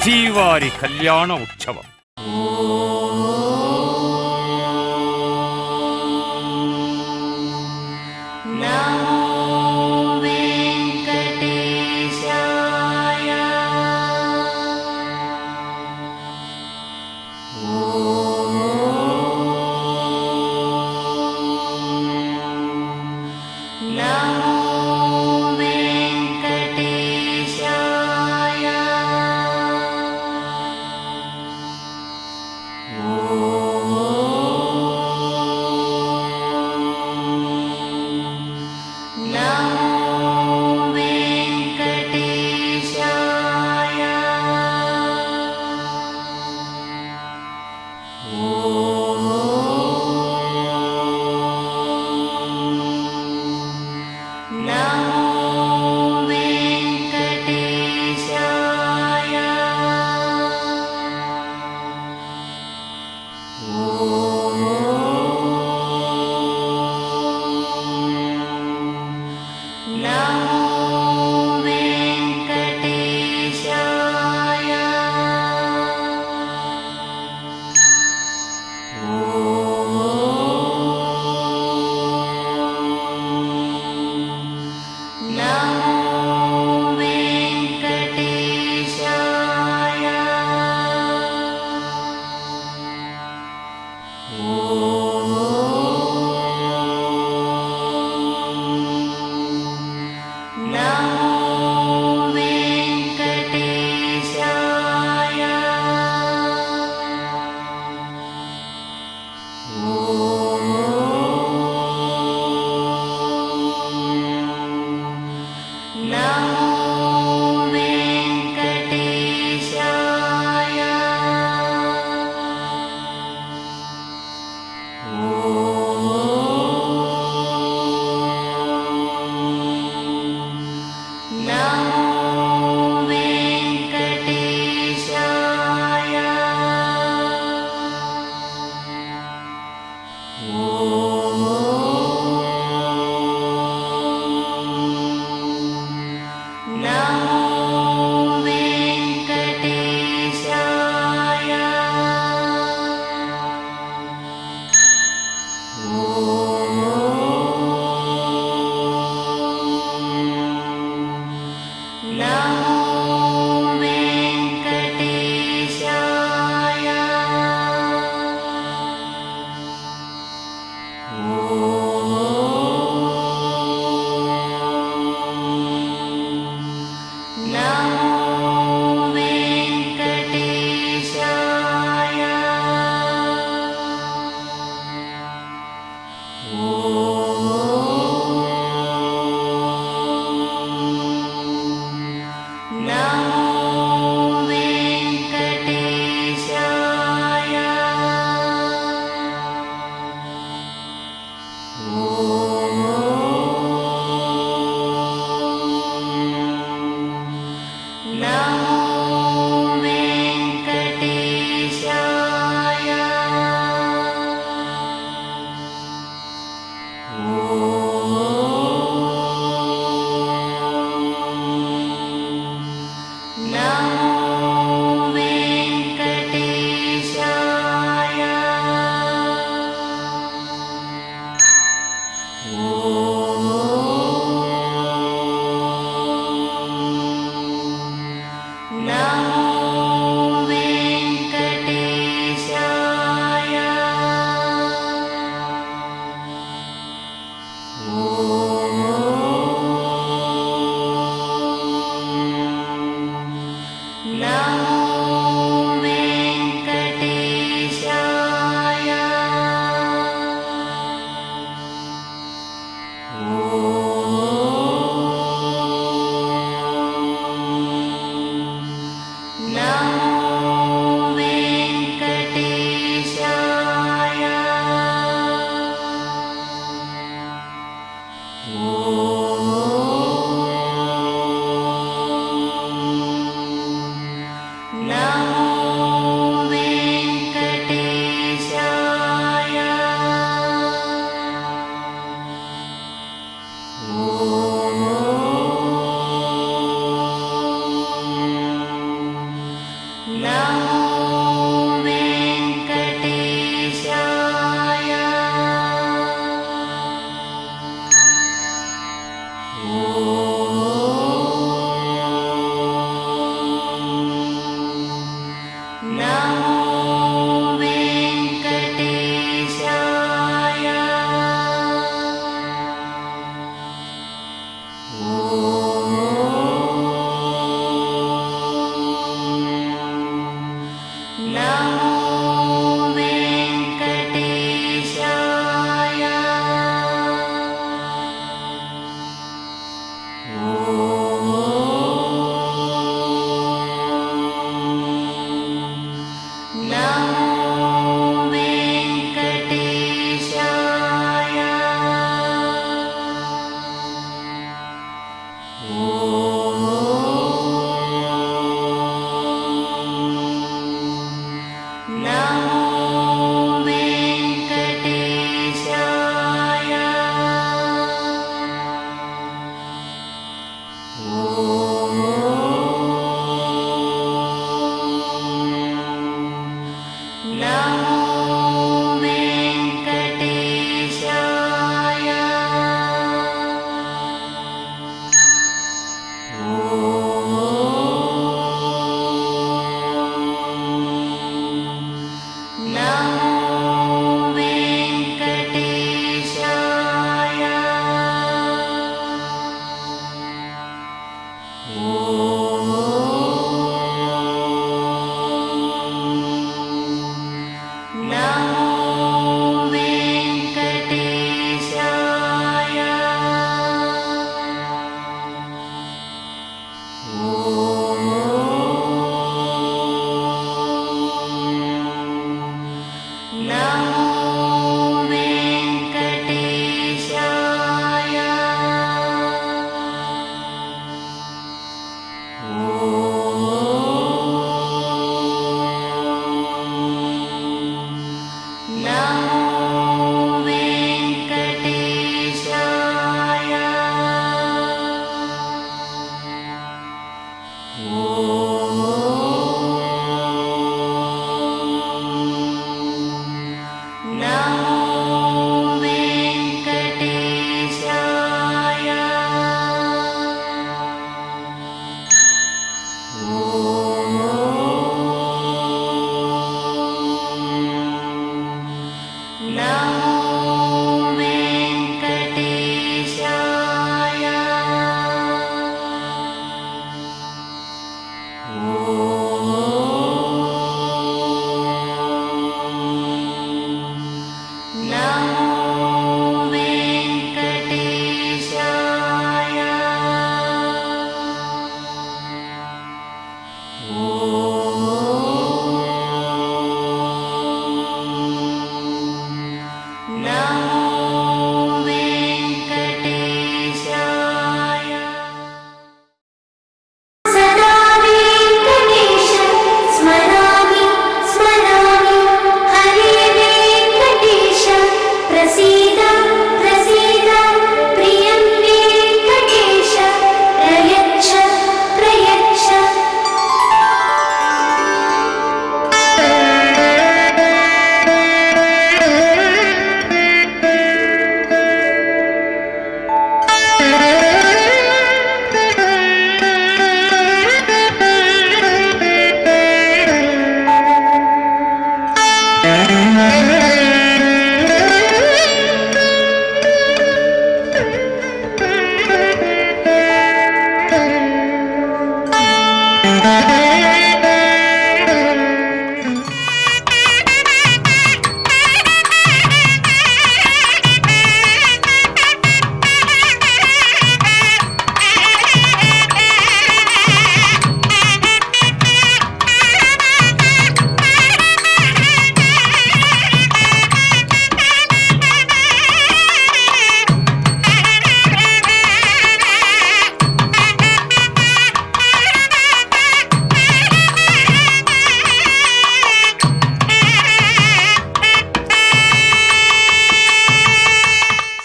శ్రీవారి కళ్యాణ ఉత్సవం.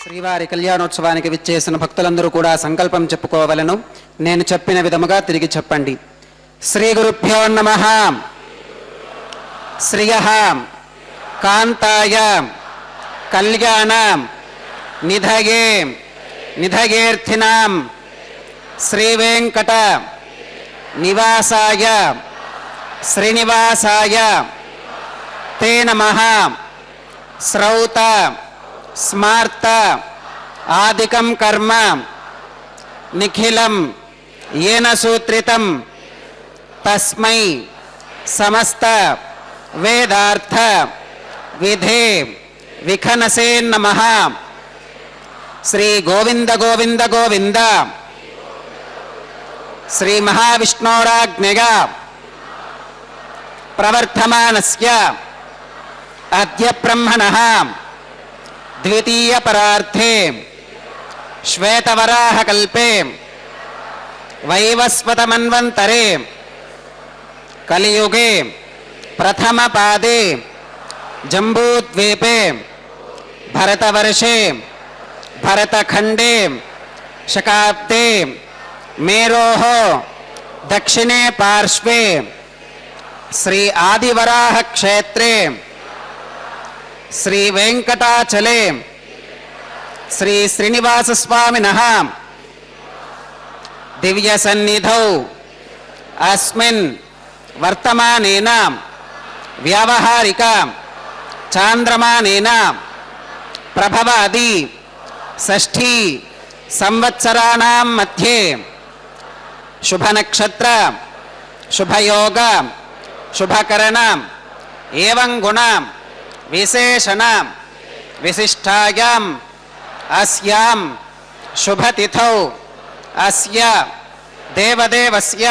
శ్రీవారి కళ్యాణోత్సవానికి విచ్చేసిన భక్తులందరూ కూడా సంకల్పం చెప్పుకోవలను. నేను చెప్పిన విధముగా తిరిగి చెప్పండి. శ్రీ గురుభ్యో నమః. శ్రియః కాంతాయ కళ్యాణ నిధయే నిధయేర్థినాం శ్రీ వెంకట నివాసాయ శ్రీనివాసాయ తే నమః. శ్రౌత స్మార్త ఆదికం కర్మ నిఖిలం येन सूत्रितं तस्मै समस्त वेदार्थ विधे विखनसे नमः. श्री गोविंद गोविंद गोविंद श्री महाविष्णोराज्ञया प्रवर्तमानस्य अद्य ब्रह्मणः द्वितीय परार्थे श्वेतवराह कल्पे वैवस्वतमन्वन्तरे कलियुगे प्रथमपादे जम्बूद्वीपे भरतवर्षे भरतखण्डे शकाब्दे मेरोः दक्षिणे पार्श्वे श्री आदिवराह क्षेत्रे श्री वेंकटाचले श्री श्रीनिवास स्वामिनः दिव्य सन्निधौ अस्मिन् वर्तमानेन व्यावहारिक चांद्रमानेन प्रभवादि षष्ठी संवत्सराणां मध्ये शुभ नक्षत्र शुभ योग शुभकरण एवं गुण विशेषण विशिष्टायां अस्यां शुभतिथौ अस्य देवदेवस्य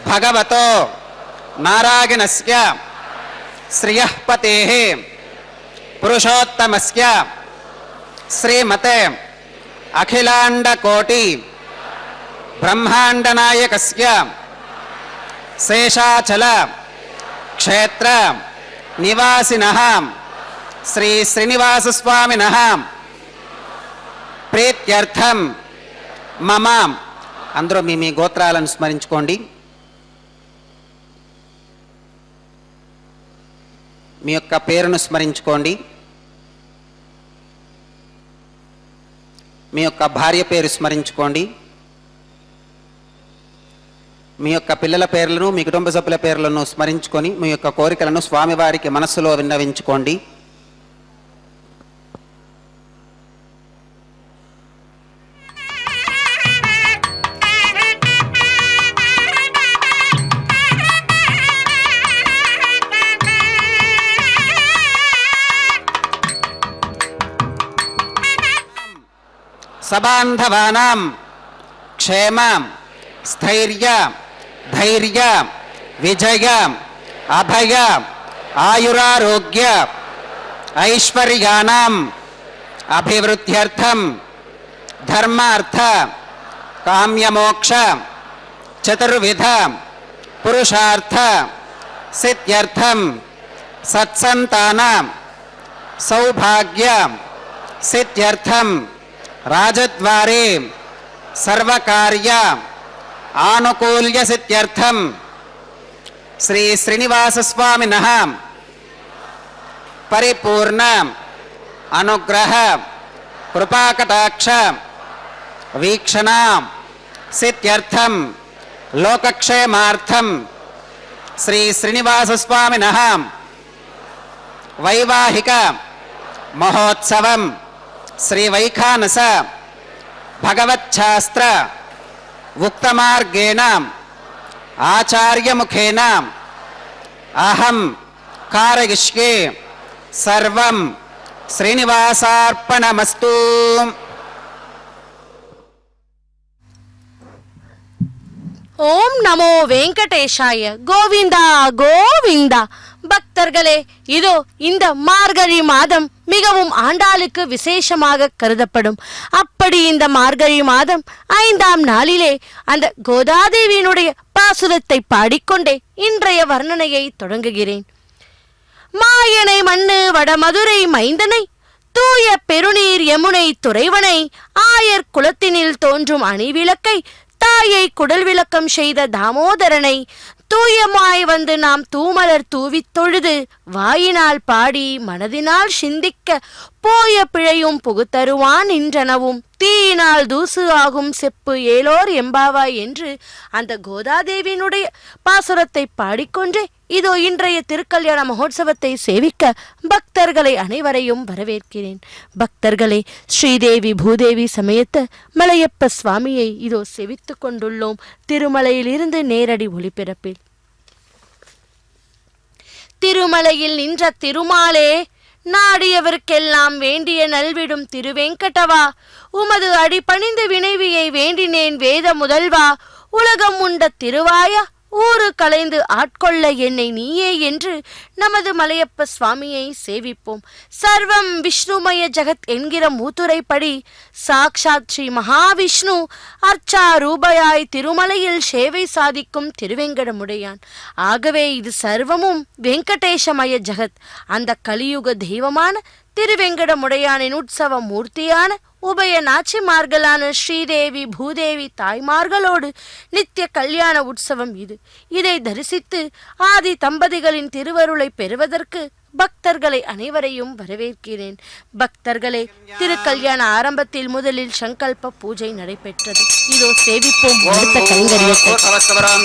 भगवतो नारायणस्य श्रियः पतेः पुरुषोत्तमस्य श्रीमते अखिलाण्डकोटि ब्रह्माण्डनायकस्य शेषाचल क्षेत्र निवासिनः श्री श्रीनिवास स्वामिनः प्रीत्यर्थं मम అందరూ మీ గోత్రాలను స్మరించుకోండి. మీ యొక్క పేరును స్మరించుకోండి. మీ యొక్క భార్య పేరు స్మరించుకోండి. మీ యొక్క పిల్లల పేర్లను మీ కుటుంబ సభ్యుల పేర్లను స్మరించుకొని మీ యొక్క కోరికలను స్వామివారికి మనస్సులో విన్నవించుకోండి. సబాంధవానాం క్షేమ స్థైర్య ధైర్య విజయ అభయ ఆయురారోగ్య ఐశ్వర్యానాం అభివృద్ధ్యర్థం ధర్మార్థ కామ్యమోక్ష చతుర్విధ పురుషార్థ సిద్ధ్యర్థం సత్సంతాన సౌభాగ్య సిద్ధ్యర్థం राजद्वारे सर्वकार्य आनुकूल्य सिद्ध्यर्थम श्री श्रीनिवास स्वामिनः परिपूर्ण अनुग्रह कृपाकटाक्ष वीक्षण सिद्ध्यर्थम लोकक्षेमार्थम श्री श्रीनिवास स्वामिनः वैवाहिक महोत्सवम श्री वैखानस भगवच्छास्त्र उक्तमार्गेण आचार्य मुखेन अहम कारयिष्ये सर्वं श्रीनिवासार्पणमस्तु. ஓம் நமோ வெங்கடேஷாய. கோவிந்தா கோவிந்தா. பக்தர்களே, இதோ இந்த மார்கழி மாதம் மிகவும் ஆண்டாளுக்கு விசேஷமாக கருதப்படும். அப்படி இந்த மார்கழி மாதம் 5ஆம் நாளிலே அந்த கோதாதேவியினுடைய பாசுரத்தை பாடிக்கொண்டே இன்றைய வர்ணனையை தொடங்குகிறேன். மாயனை மண்ணு வடமதுரை மைந்தனை தூய பெருநீர் யமுனை துறைவனை ஆயர் குலத்தினில் தோன்றும் அணிவிளக்கை தாயை குடல் விளக்கம் செய்த தாமோதரனை தூயமாய் வந்து நாம் தூமலர் தூவித் தொழுது வாயினால் பாடி மனதினால் சிந்திக்க போய பிழையும் புகுத்தருவான் நின்றனவும் தீயினால் தூசு ஆகும் செப்பு ஏலோர் எம்பாவாய் என்று அந்த கோதாதேவியினுடைய பாசுரத்தை பாடிக்கொண்டே இதோ இன்றைய திருக்கல்யாண மகோத்சவத்தை சேவிக்க பக்தர்களை அனைவரையும் வரவேற்கிறேன். பக்தர்களே, ஸ்ரீதேவி பூதேவி சமேத்த மலையப்ப சுவாமியை இதோ செவித்து கொண்டுள்ளோம். திருமலையிலிருந்து நேரடி ஒளிபரப்பில். திருமலையில் நின்ற திருமாலே, நாடியவர்க்கெல்லாம் வேண்டிய நல்விடும் திருவெங்கடவா, உமது அடிபணிந்து வினைவியை வேண்டினேன் வேத முதல்வா, உலகம் உண்ட திருவாயா ஊறு கலைந்து ஆட்கொள்ள என்னை நீயே என்று நமது மலையப்ப சுவாமியை சேவிப்போம். சர்வம் விஷ்ணுமய ஜகத் என்கிற மூத்துரைப்படி சாக்ஷாத் ஸ்ரீ மகாவிஷ்ணு அர்ச்சா ரூபயாய் திருமலையில் சேவை சாதிக்கும் திருவெங்கடமுடையான். ஆகவே இது சர்வமும் வெங்கடேசமய ஜகத். அந்த கலியுக தெய்வமான திருவெங்கடமுடையானின் உற்சவ மூர்த்தியான உபய நாச்சிமார்களான ஸ்ரீதேவி பூதேவி தாய்மார்களோடு நித்திய கல்யாண உற்சவம் இது. இதை தரிசித்து ஆதி தம்பதிகளின் திருவருளை பெறுவதற்கு பக்தர்களை அனைவரையும் வரவேற்கிறேன். பக்தர்களே, திருக்கல்யாண ஆரம்பத்தில் முதலில் சங்கல்ப பூஜை நடைபெற்றது. இதோ சேவிப்போம் அடுத்த கைங்கரியத்தை.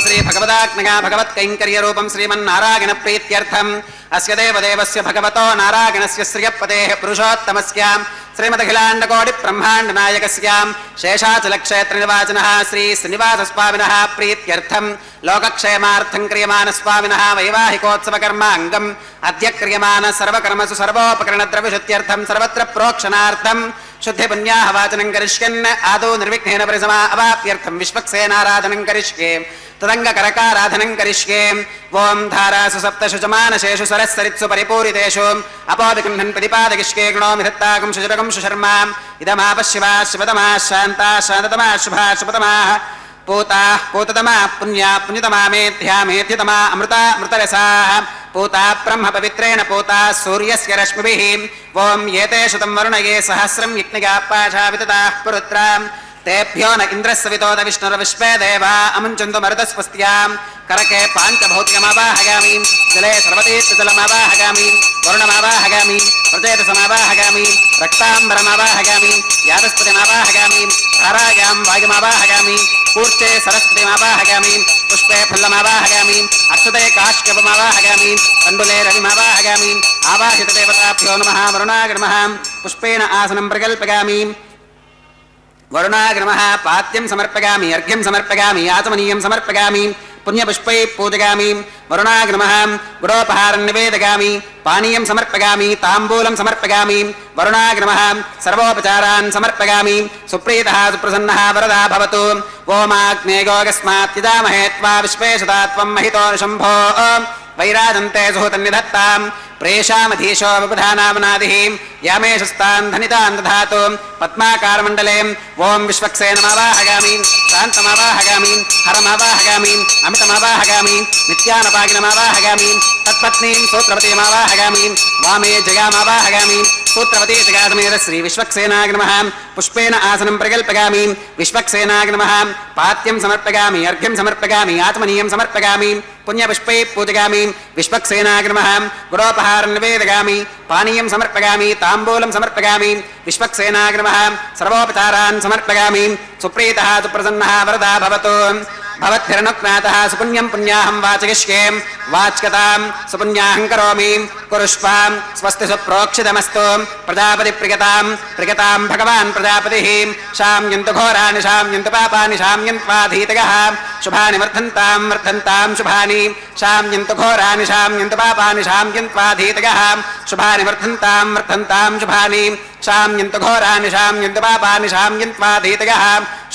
ஸ்ரீ பகவதாக்ஞா பகவத் கைங்கரிய ரூபம் ஸ்ரீமன் நாராயண பிரீத்யர்த்தம் அஸ்ய தேவதேவஸ்ய பகவதோ நாராயணஸ்ய ஸ்ரீயப்பதேஹ புருஷோத்தமஸ்யாம் श्रीमदखिलाण्डकोटि ब्रह्माण्ड नायकस्यां शेषाचलक्षेत्र निवासिनः श्री श्रीनिवासस्वामिनः प्रीत्यर्थं लोकक्षेमार्थं क्रियमाणस्वामिनः वैवाहिकोत्सवकर्माङ्गम् अद्य क्रियमाण सर्वकर्मसु सर्वोपकरणद्रव्यशुद्ध्यर्थं सर्वत्र प्रोक्षणार्थं शुद्धिपुण्याः वाचनं करिष्यन् आदौ निर्विघ्नेन परिसमा अवाप्यर्थं विश्वक्सेनाराधनं करिष्ये तदङ्गकरकाराधनं करिष्ये ओं धारासु सप्तषु चमानशेषु सरस्सरित्सु परिपूरितेषु अपोविगृह्णन् प्रतिपादयिष्ये गृणोमि धत्तागं शुचिरगं सुशर्मा इदमापशिवा शिवतमा शान्ता शान्ततमा शुभा शुभतमाः पूताः पूततमा पुण्या पुण्यतमा मेध्या मेध्यतमा अमृता अमृतरसाः पूता ब्रह्म पवित्रेण पूता सूर्यस्य रश्मिभिः ओं एतेषु तं वरुणये सहस्रं यज्ञिका पाशा वितताः पुरुत्रां तेभ्यो न इन्द्रस्सवितोद विष्णुर्विश्वे देवा अमुञ्चन्तु मरुतस्वस्त्यां करके पाञ्चभौतिकमावाहयामि जले सर्वतीर्थजलमावाहयामि वरुणमावाहयामि प्रचेतसमावाहयामि रक्ताम्बरमावाहयामि यादस्पतिमावाहयामि धारायां वायुमावाहयामि कूर्चे सरस्वतीमावाहयामि पुष्पे फुल्लमावाहयामि अक्षते काश्यपमावाहयामि तण्डुले रविमावाहयामि आवाहितदेवताभ्यो नमः वरुणाय नमः पुष्पेण आसनं प्रकल्पयामि वरुणाय नमः पाद्यं समर्पयामि अर्घ्यं समर्पयामि आचमनीयं समर्पयामि पुण्यपुष्पैः पूजयामि वरुणाय नमः गुडोपहारं निवेदयामि पानीयं समर्पयामि ताम्बूलं समर्पयामि वरुणाय नमः सर्वोपचारान् समर्पयामि सुप्रीतः सुप्रसन्नः वरदा भवतु ओमाग्नेयोगस्मात् यजामहे त्वा विश्वेशदा त्वं महितोऽनुशम्भो वैराजन्ते सुहृतन्निधत्तां प्रेषामधीशो विबुधानामनादिः यामेशस्तान् धनितान् दधातु पद्माकारमण्डले ओं विश्वक्सेनमावाहयामि शान्तमावाहयामि हरमावाहयामि अमितमावाहयामि नित्यानपागिनमावाहयामि तत्पत्नीं सूत्रवतीमावाहयामि वामे जयामावाहयामि सूत्रवती जगासमेत श्री विश्वक्सेनाय नमः पुष्पेण आसनं प्रकल्पयामि विश्वक्सेनाय नमः पाद्यं समर्पयामि अर्घ्यं समर्पयामि आचमनीयं समर्पयामि पुण्यपुष्पैः पूजयामि विश्वक्सेनाय नमः गुडोपहारं निवेदयामि पानीयं समर्पयामि ताम्बूलं समर्पयामि विश्वक्सेनाय नमः सर्वोपचारान् समर्पयामि सुप्रीतः सुप्रसन्नः वरदा भवतु भवद्भिरनुज्ञातः सुपुण्यं पुण्याहं वाचयिष्ये वाच्यतां सुपुण्याहं करोमि कुरुष्वां स्वस्ति सुप्रोक्षितमस्तु प्रजापतिप्रियतां प्रियतां भगवान् प्रजापतिः शाम्यन्तु घोराणि शाम्यन्तु पापानि शाम्यन्त्वाधीतयः शुभानि वर्धन्तां वर्धन्तां शुभानि शाम्यन्तु घोराणि शाम्यन्तु पापानि शाम्यन्त्वाधीतयः शुभानि वर्धन्तां वर्धन्तां शुभानि शाम्यन्तु घोराणि शाम्यन्तु पापानि शाम्यन्त्वाधीतयः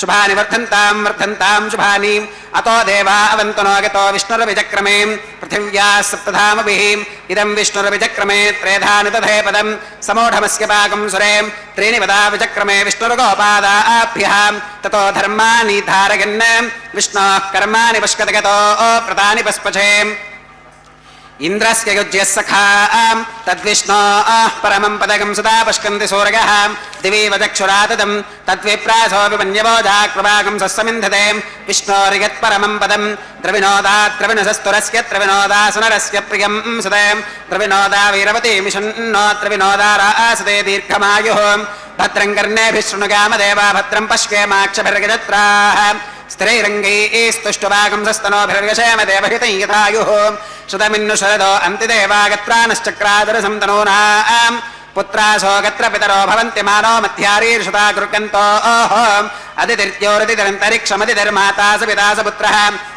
शुभानि वर्धन्तां वर्धन्तां शुभानि अतो देवा अवन्तनो गतो विष्णुरविचक्रमे पृथिव्याः सप्तधामभिः इदं विष्णुरविचक्रमे त्रेधानि दधे पदं समूढमस्य पाकं सुरे त्रीणि पदा विचक्रमे विष्णुर्गोपादाभ्यः ततो धर्माणि धारयन् विष्णोः कर्माणि पश्कतगतो प्रतानि पस्पचे इन्द्रस्य युज्यः सखां तद्विष्णोः परमं पदकं सदा पश्कन्ति सूरयः दिवि वचक्षुराततं तद्विप्रासो विपन्यवो जाक्रवाकं सस्समिन्धते विष्णोर्यत्परमं पदं द्रविणोदाद्रविणसस्तुरस्य द्रविणोदासुनरस्य प्रियं सुते द्रविणोदा वीरवती मिषन्नो द्रविणोदारासते दीर्घमायुः भद्रं कर्णेभिः शृणुगामदेवा भद्रं पश्येमाक्षभिर्गजत्राः स्त्रीरङ्गैस्तुष्टुभागं सस्तनोभिर्गशेम देवहितं यथायुः श्रुतमिन्नु शरदो अन्तिदेवागत्रानश्चक्रादरसं तनूनां पुत्रासो गत्र पितरो भवन्ति मानो मध्यारीर्षुता कुर्कन्तो अदितिर्त्योरतिरन्तरिक्षमतिर्माता स पिता स पुत्रः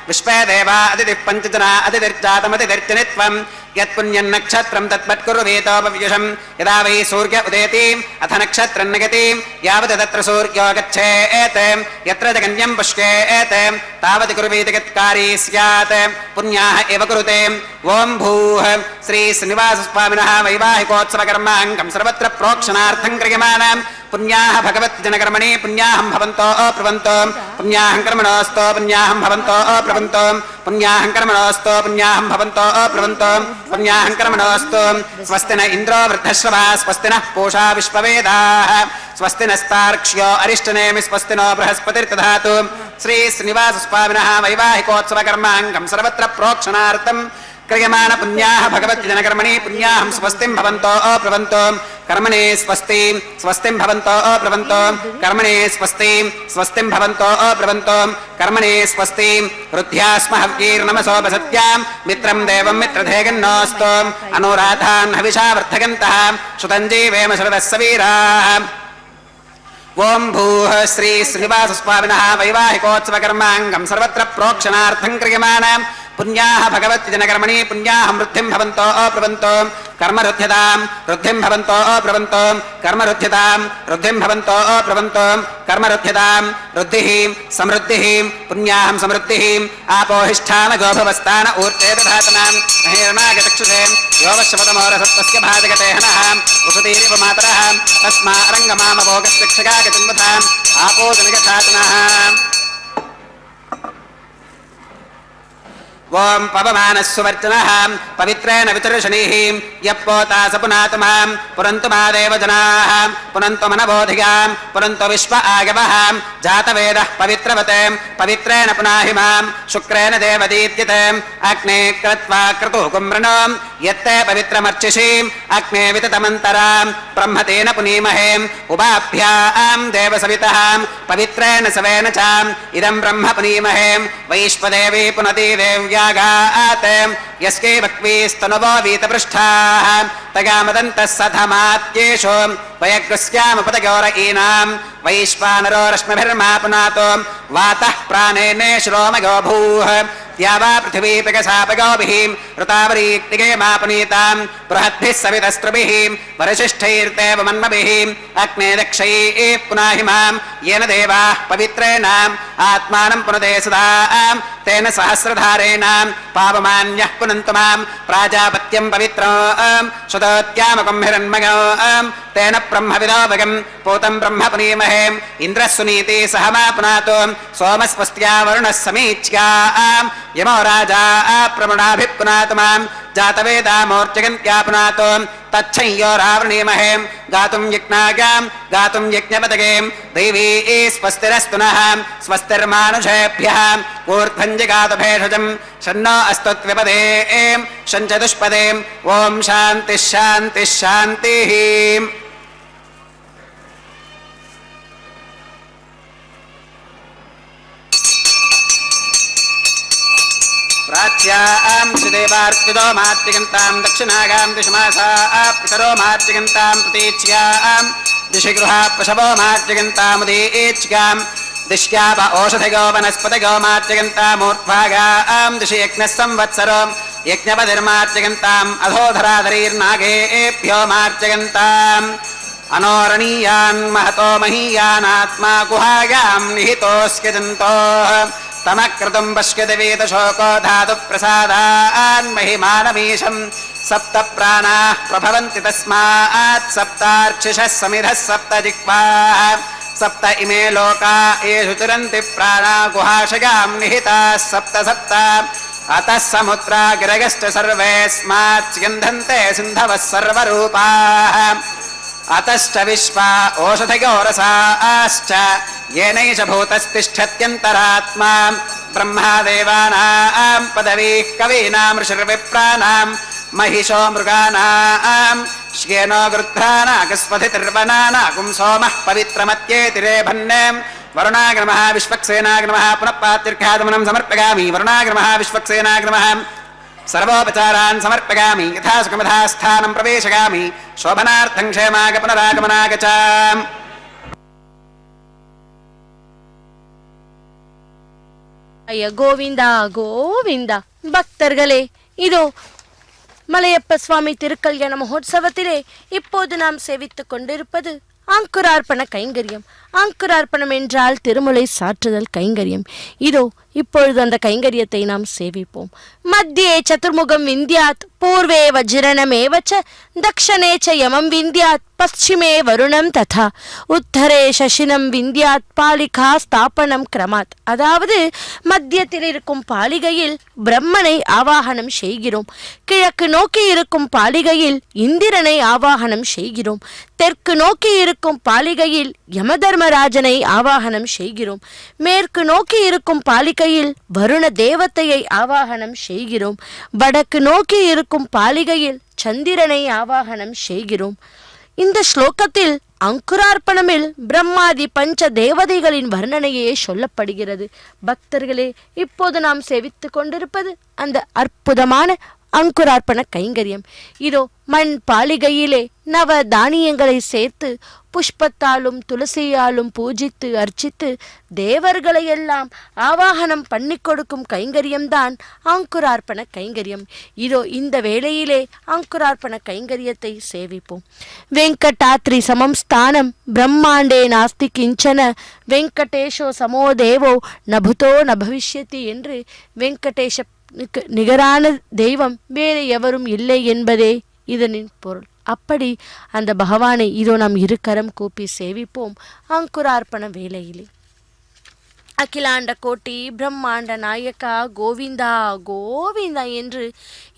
विश्वे देवा अतिथिः पञ्चजना अतिथिर्जातमतिथिर्जनित्वम् यत्पुण्यं नक्षत्रं तत्पत्कुर्वेतोपविजुषम् यदा वै सूर्य उदेति अथ नक्षत्रं नगति यावत् तत्र सूर्यो गच्छेत् यत्र जगन्यं पुष्केत् तावत् कुर्वीत यत्कारी स्यात् पुण्याः एव कुरुते ओं भूः श्री श्रीनिवासस्वामिनः वैवाहिकोत्सवकर्माङ्गं सर्वत्र प्रोक्षणार्थं क्रियमाणं पुण्याः भगवद्जनकर्मणि पुण्याहं भवन्तो अप्रवन्तो पुण्याहं कर्मणोऽस्तो पुण्याहं भवन्तो अप्रवन्तो पुण्याहं कर्मणोऽस्तो पुण्याहं भवन्तो अप्रवन्तो पुण्याहं कर्मणोऽस्तो स्वस्ति न इन्द्रो वृद्धश्रवा स्वस्ति नः पूषा विश्ववेदाः स्वस्ति नस्तार्क्ष्यो अरिष्टनेमि स्वस्ति नो बृहस्पतिर्दधातु श्री श्रीनिवासस्वामिनः वैवाहिकोत्सवकर्माङ्गं सर्वत्र प्रोक्षणार्थं क्रियमाण पुण्याः भगवद्जनकर्मणि पुण्याहं स्वस्तिं भवन्तो अप्रवन्तो कर्मणे स्वस्ति स्वस्तिं भवन्तो अप्रवन्तो कर्मणे स्वस्ति स्वस्तिं भवन्तो अप्रवन्तो कर्मणे स्वस्ति रुद्ध्यास्म हव्यैर्नमसोपसत्यां मित्रं देवं मित्रधेगन्नोऽस्तु अनुराधान् हविषा वर्धगन्तः श्रुतञ्जीवेम शरदस्य वीराः ओं भूः श्री श्रीनिवासस्वामिनः वैवाहिकोत्सवकर्माङ्गं सर्वत्र प्रोक्षणार्थं क्रियमाण पुण्याः भगवद्जनकर्मणि पुण्याहं वृद्धिं भवन्तो अप्रवन्तो कर्मरुध्यतां वृद्धिं भवन्तो अप्रवन्तो कर्मरुध्यतां वृद्धिं भवन्तो अप्रवन्तो कर्मरुध्यतां वृद्धिः समृद्धिः पुण्याहं समृद्धिः आपोहिष्ठामगोभवस्थान ऊर्जे दधातनां महेर्नागचक्षुषे योवश्यपतमोरसत्तस्य भाजगते हनः उषतीरिव मातरः तस्मा अरङ्गमामभोगशिक्षकागतिन्वताम् आपोजनिगधातनः ओं पवमानस्सुवर्चनः पवित्रेण वितर्षणीः यप्पोता स पुनातु मां पुनन्तु मा देवजनाः पुनन्तु मनबोधिगां पुनन्तु विश्व आगवः जातवेदः पवित्रवते पवित्रेण पुनाहि मां शुक्रेण देवदीत्यते अग्ने कृत्वा क्रतुः कुम्भृणो यत्ते पवित्रमर्चिषीम् अग्ने विततमन्तरां ब्रह्मतेन पुनीमहे उभाभ्यां देवसवितः पवित्रेण सवेन च इदं ब्रह्म पुनीमहे वैश्वदेवी पुनति देव्या यस्कै वक्वीस्तनुवो वीतपृष्ठाः तगामदन्तः सधमात्येषु वयग्रस्यामुपतगौरयीनां वैश्वानरो रश्मिभिर्मा पुनातो वातः प्राणेने श्रोमगो भूः द्यावा पृथिवीपिकसापगोभिः ऋतावरीक्तिगे मापुनीतां बृहद्भिः सवितस्त्रुभिः वरिशिष्ठैर्देव मन्मभिः अग्ने दक्षैः पुनाहि मां येन देवाः पवित्रेण आत्मानं पुनते सदा तेन सहस्रधारेण पावमान्यः पुनन्तु मां प्राजापत्यं पवित्रं शुतोत्यामकं हिरण्मयो तेन ब्रह्मविदोभगं पूतं ब्रह्म पुनीमहे इन्द्रः सुनीति सह मा पुनातो सोमस्वस्त्या वरुणः समीच्या यमो राजा प्रमणाभिः पुनातु मां जातवेदामोर्जगन्त्या पुनातो तच्छंयो रावणीमहे गातुं यज्ञागां गातुं यज्ञपदगे देवी स्वस्तिरस्तु नः स्वस्तिर्मानुषेभ्यः ऊर्ध्वञ्जिगातु भेषजं शन्नो अस्तुत्विपदे शञ्चतुष्पदे ॐ शान्तिः शान्तिः शान्तिः प्राच्यां श्रीदेवार्चितो मातृगन्तां दक्षिणागां दिशमासा पितरो मातृगन्तां प्रतीच्यां दिशि गृहा पशवो मातृगन्तामुदीच्यां दिश्याप ओषधिगो वनस्पतिगो मातृगन्तामूर्ध्वागां दिशि यज्ञः संवत्सरो यज्ञपतिर्मातृगन्ताम् अधोधराधरीर्नागेभ्यो मातृगन्ताम् अनोरणीयान् महतो महीयानात्मा गुहागां निहितोऽस्यजन्तोः तमकृतं पश्यति वेदशोको धातु प्रसादान् महिमानमीशं सप्त प्राणाः प्रभवन्ति तस्मात् सप्तार्चिषः समिधः सप्त जिह्वाः सप्त इमे लोका येषु चिरन्ति प्राणा गुहाशगां निहिताः सप्त सप्त अतः समुद्रा गिरगश्च सर्वेऽस्मात् स्यन्धन्ते सिन्धवः सर्वरूपाः अतश्च विश्वा ओषधिगोरसाश्च येनैष भूतस्तिष्ठत्यन्तरात्मा ब्रह्मादेवानां पदवीः कवीनां ऋषिर्विप्राणां महिषो मृगाणां श्येनो गृध्रानागस्वधितिर्वनानाकुं सोमः पवित्रमत्येतिरेभन्ने वरुणाग्रमः विश्वक्सेनाग्रमः पुनः पात्यर्घ्यागमनं समर्पयामि वरुणाग्रमः विश्वक्सेनाग्रमः सर्वोपचारान् समर्पयामि यथा सुखमथा स्थानं प्रवेशयामि शोभनार्थं क्षेमाग पुनरागमनाग च ஐயா கோவிந்தா கோவிந்தா. பக்தர்களே, இதோ மலையப்ப சுவாமி திருக்கல்யாண மகோத்சவத்திலே இப்போது நாம் சேவித்துக் கொண்டிருப்பது அங்குரார்ப்பண கைங்கரியம். அங்குரார்ப்பணம் என்றால் திருமுலை சாற்றுதல் கைங்கரியம். இதோ இப்பொழுது அந்த கைங்கரியத்தை நாம் சேவிப்போம். மத்தியே சதுர்முகம் விந்தியாத், பூர்வே வஜ்ரணமேவச்ச, தக்ஷணே ச யமம் விந்தியாத், பশ্চিமே வருணம் ததா, உத்தரே சசினம் விந்தியாத், பாலிகா ஸ்தாபனம் கிரமாத். அதாவது மத்தியத்தில் இருக்கும் பாலிகையில் பிரம்மனை ஆவாகனம் செய்கிறோம், கிழக்கு நோக்கி இருக்கும் பாலிகையில் இந்திரனை ஆவாகனம் செய்கிறோம், தெற்கு நோக்கி இருக்கும் பாலிகையில் யமதர்மராஜனை ஆவாகனம் செய்கிறோம், மேற்கு நோக்கி இருக்கும் பாலிகையில் வருண தேவத்தையை ஆவாகனம் செய்கிறோம், வடக்கு நோக்கி இருக்கும் பாலிகையில் சந்திரனை ஆவாகனம் செய்கிறோம். இந்த ஸ்லோகத்தில் அங்குரார்ப்பணமில் பிரம்மாதி பஞ்ச தேவதைகளின் வர்ணனையே சொல்லப்படுகிறது. பக்தர்களே, இப்போது நாம் சேவித்துக் கொண்டிருப்பது அந்த அற்புதமான அங்குரார்ப்பண கைங்கரியம். இதோ மண் பாலிகையிலே நவ தானியங்களை சேர்த்து புஷ்பத்தாலும் துளசியாலும் பூஜித்து அர்ச்சித்து தேவர்களையெல்லாம் ஆவாகனம் பண்ணி கொடுக்கும் கைங்கரியம்தான் அங்குரார்ப்பண கைங்கரியம். இதோ இந்த வேளையிலே அங்குரார்ப்பண கைங்கரியத்தை சேவிப்போம். வெங்கடாத்ரி சமம் ஸ்தானம் பிரம்மாண்டே நாஸ்தி கிஞ்சன, வெங்கடேஷோ சமோ தேவோ நபுதோ நபவிஷ்யதி என்று வெங்கடேஷ நிகரான தெய்வம் வேறு எவரும் இல்லை என்பதே இதனின் பொருள். அப்படி அந்த பகவானை இதோ நாம் இருக்கரம் கூப்பி சேவிப்போம் அங்குரார்ப்பண வேளையிலே. அகிலாண்ட கோட்டி பிரம்மாண்ட நாயக்கா கோவிந்தா கோவிந்தா என்று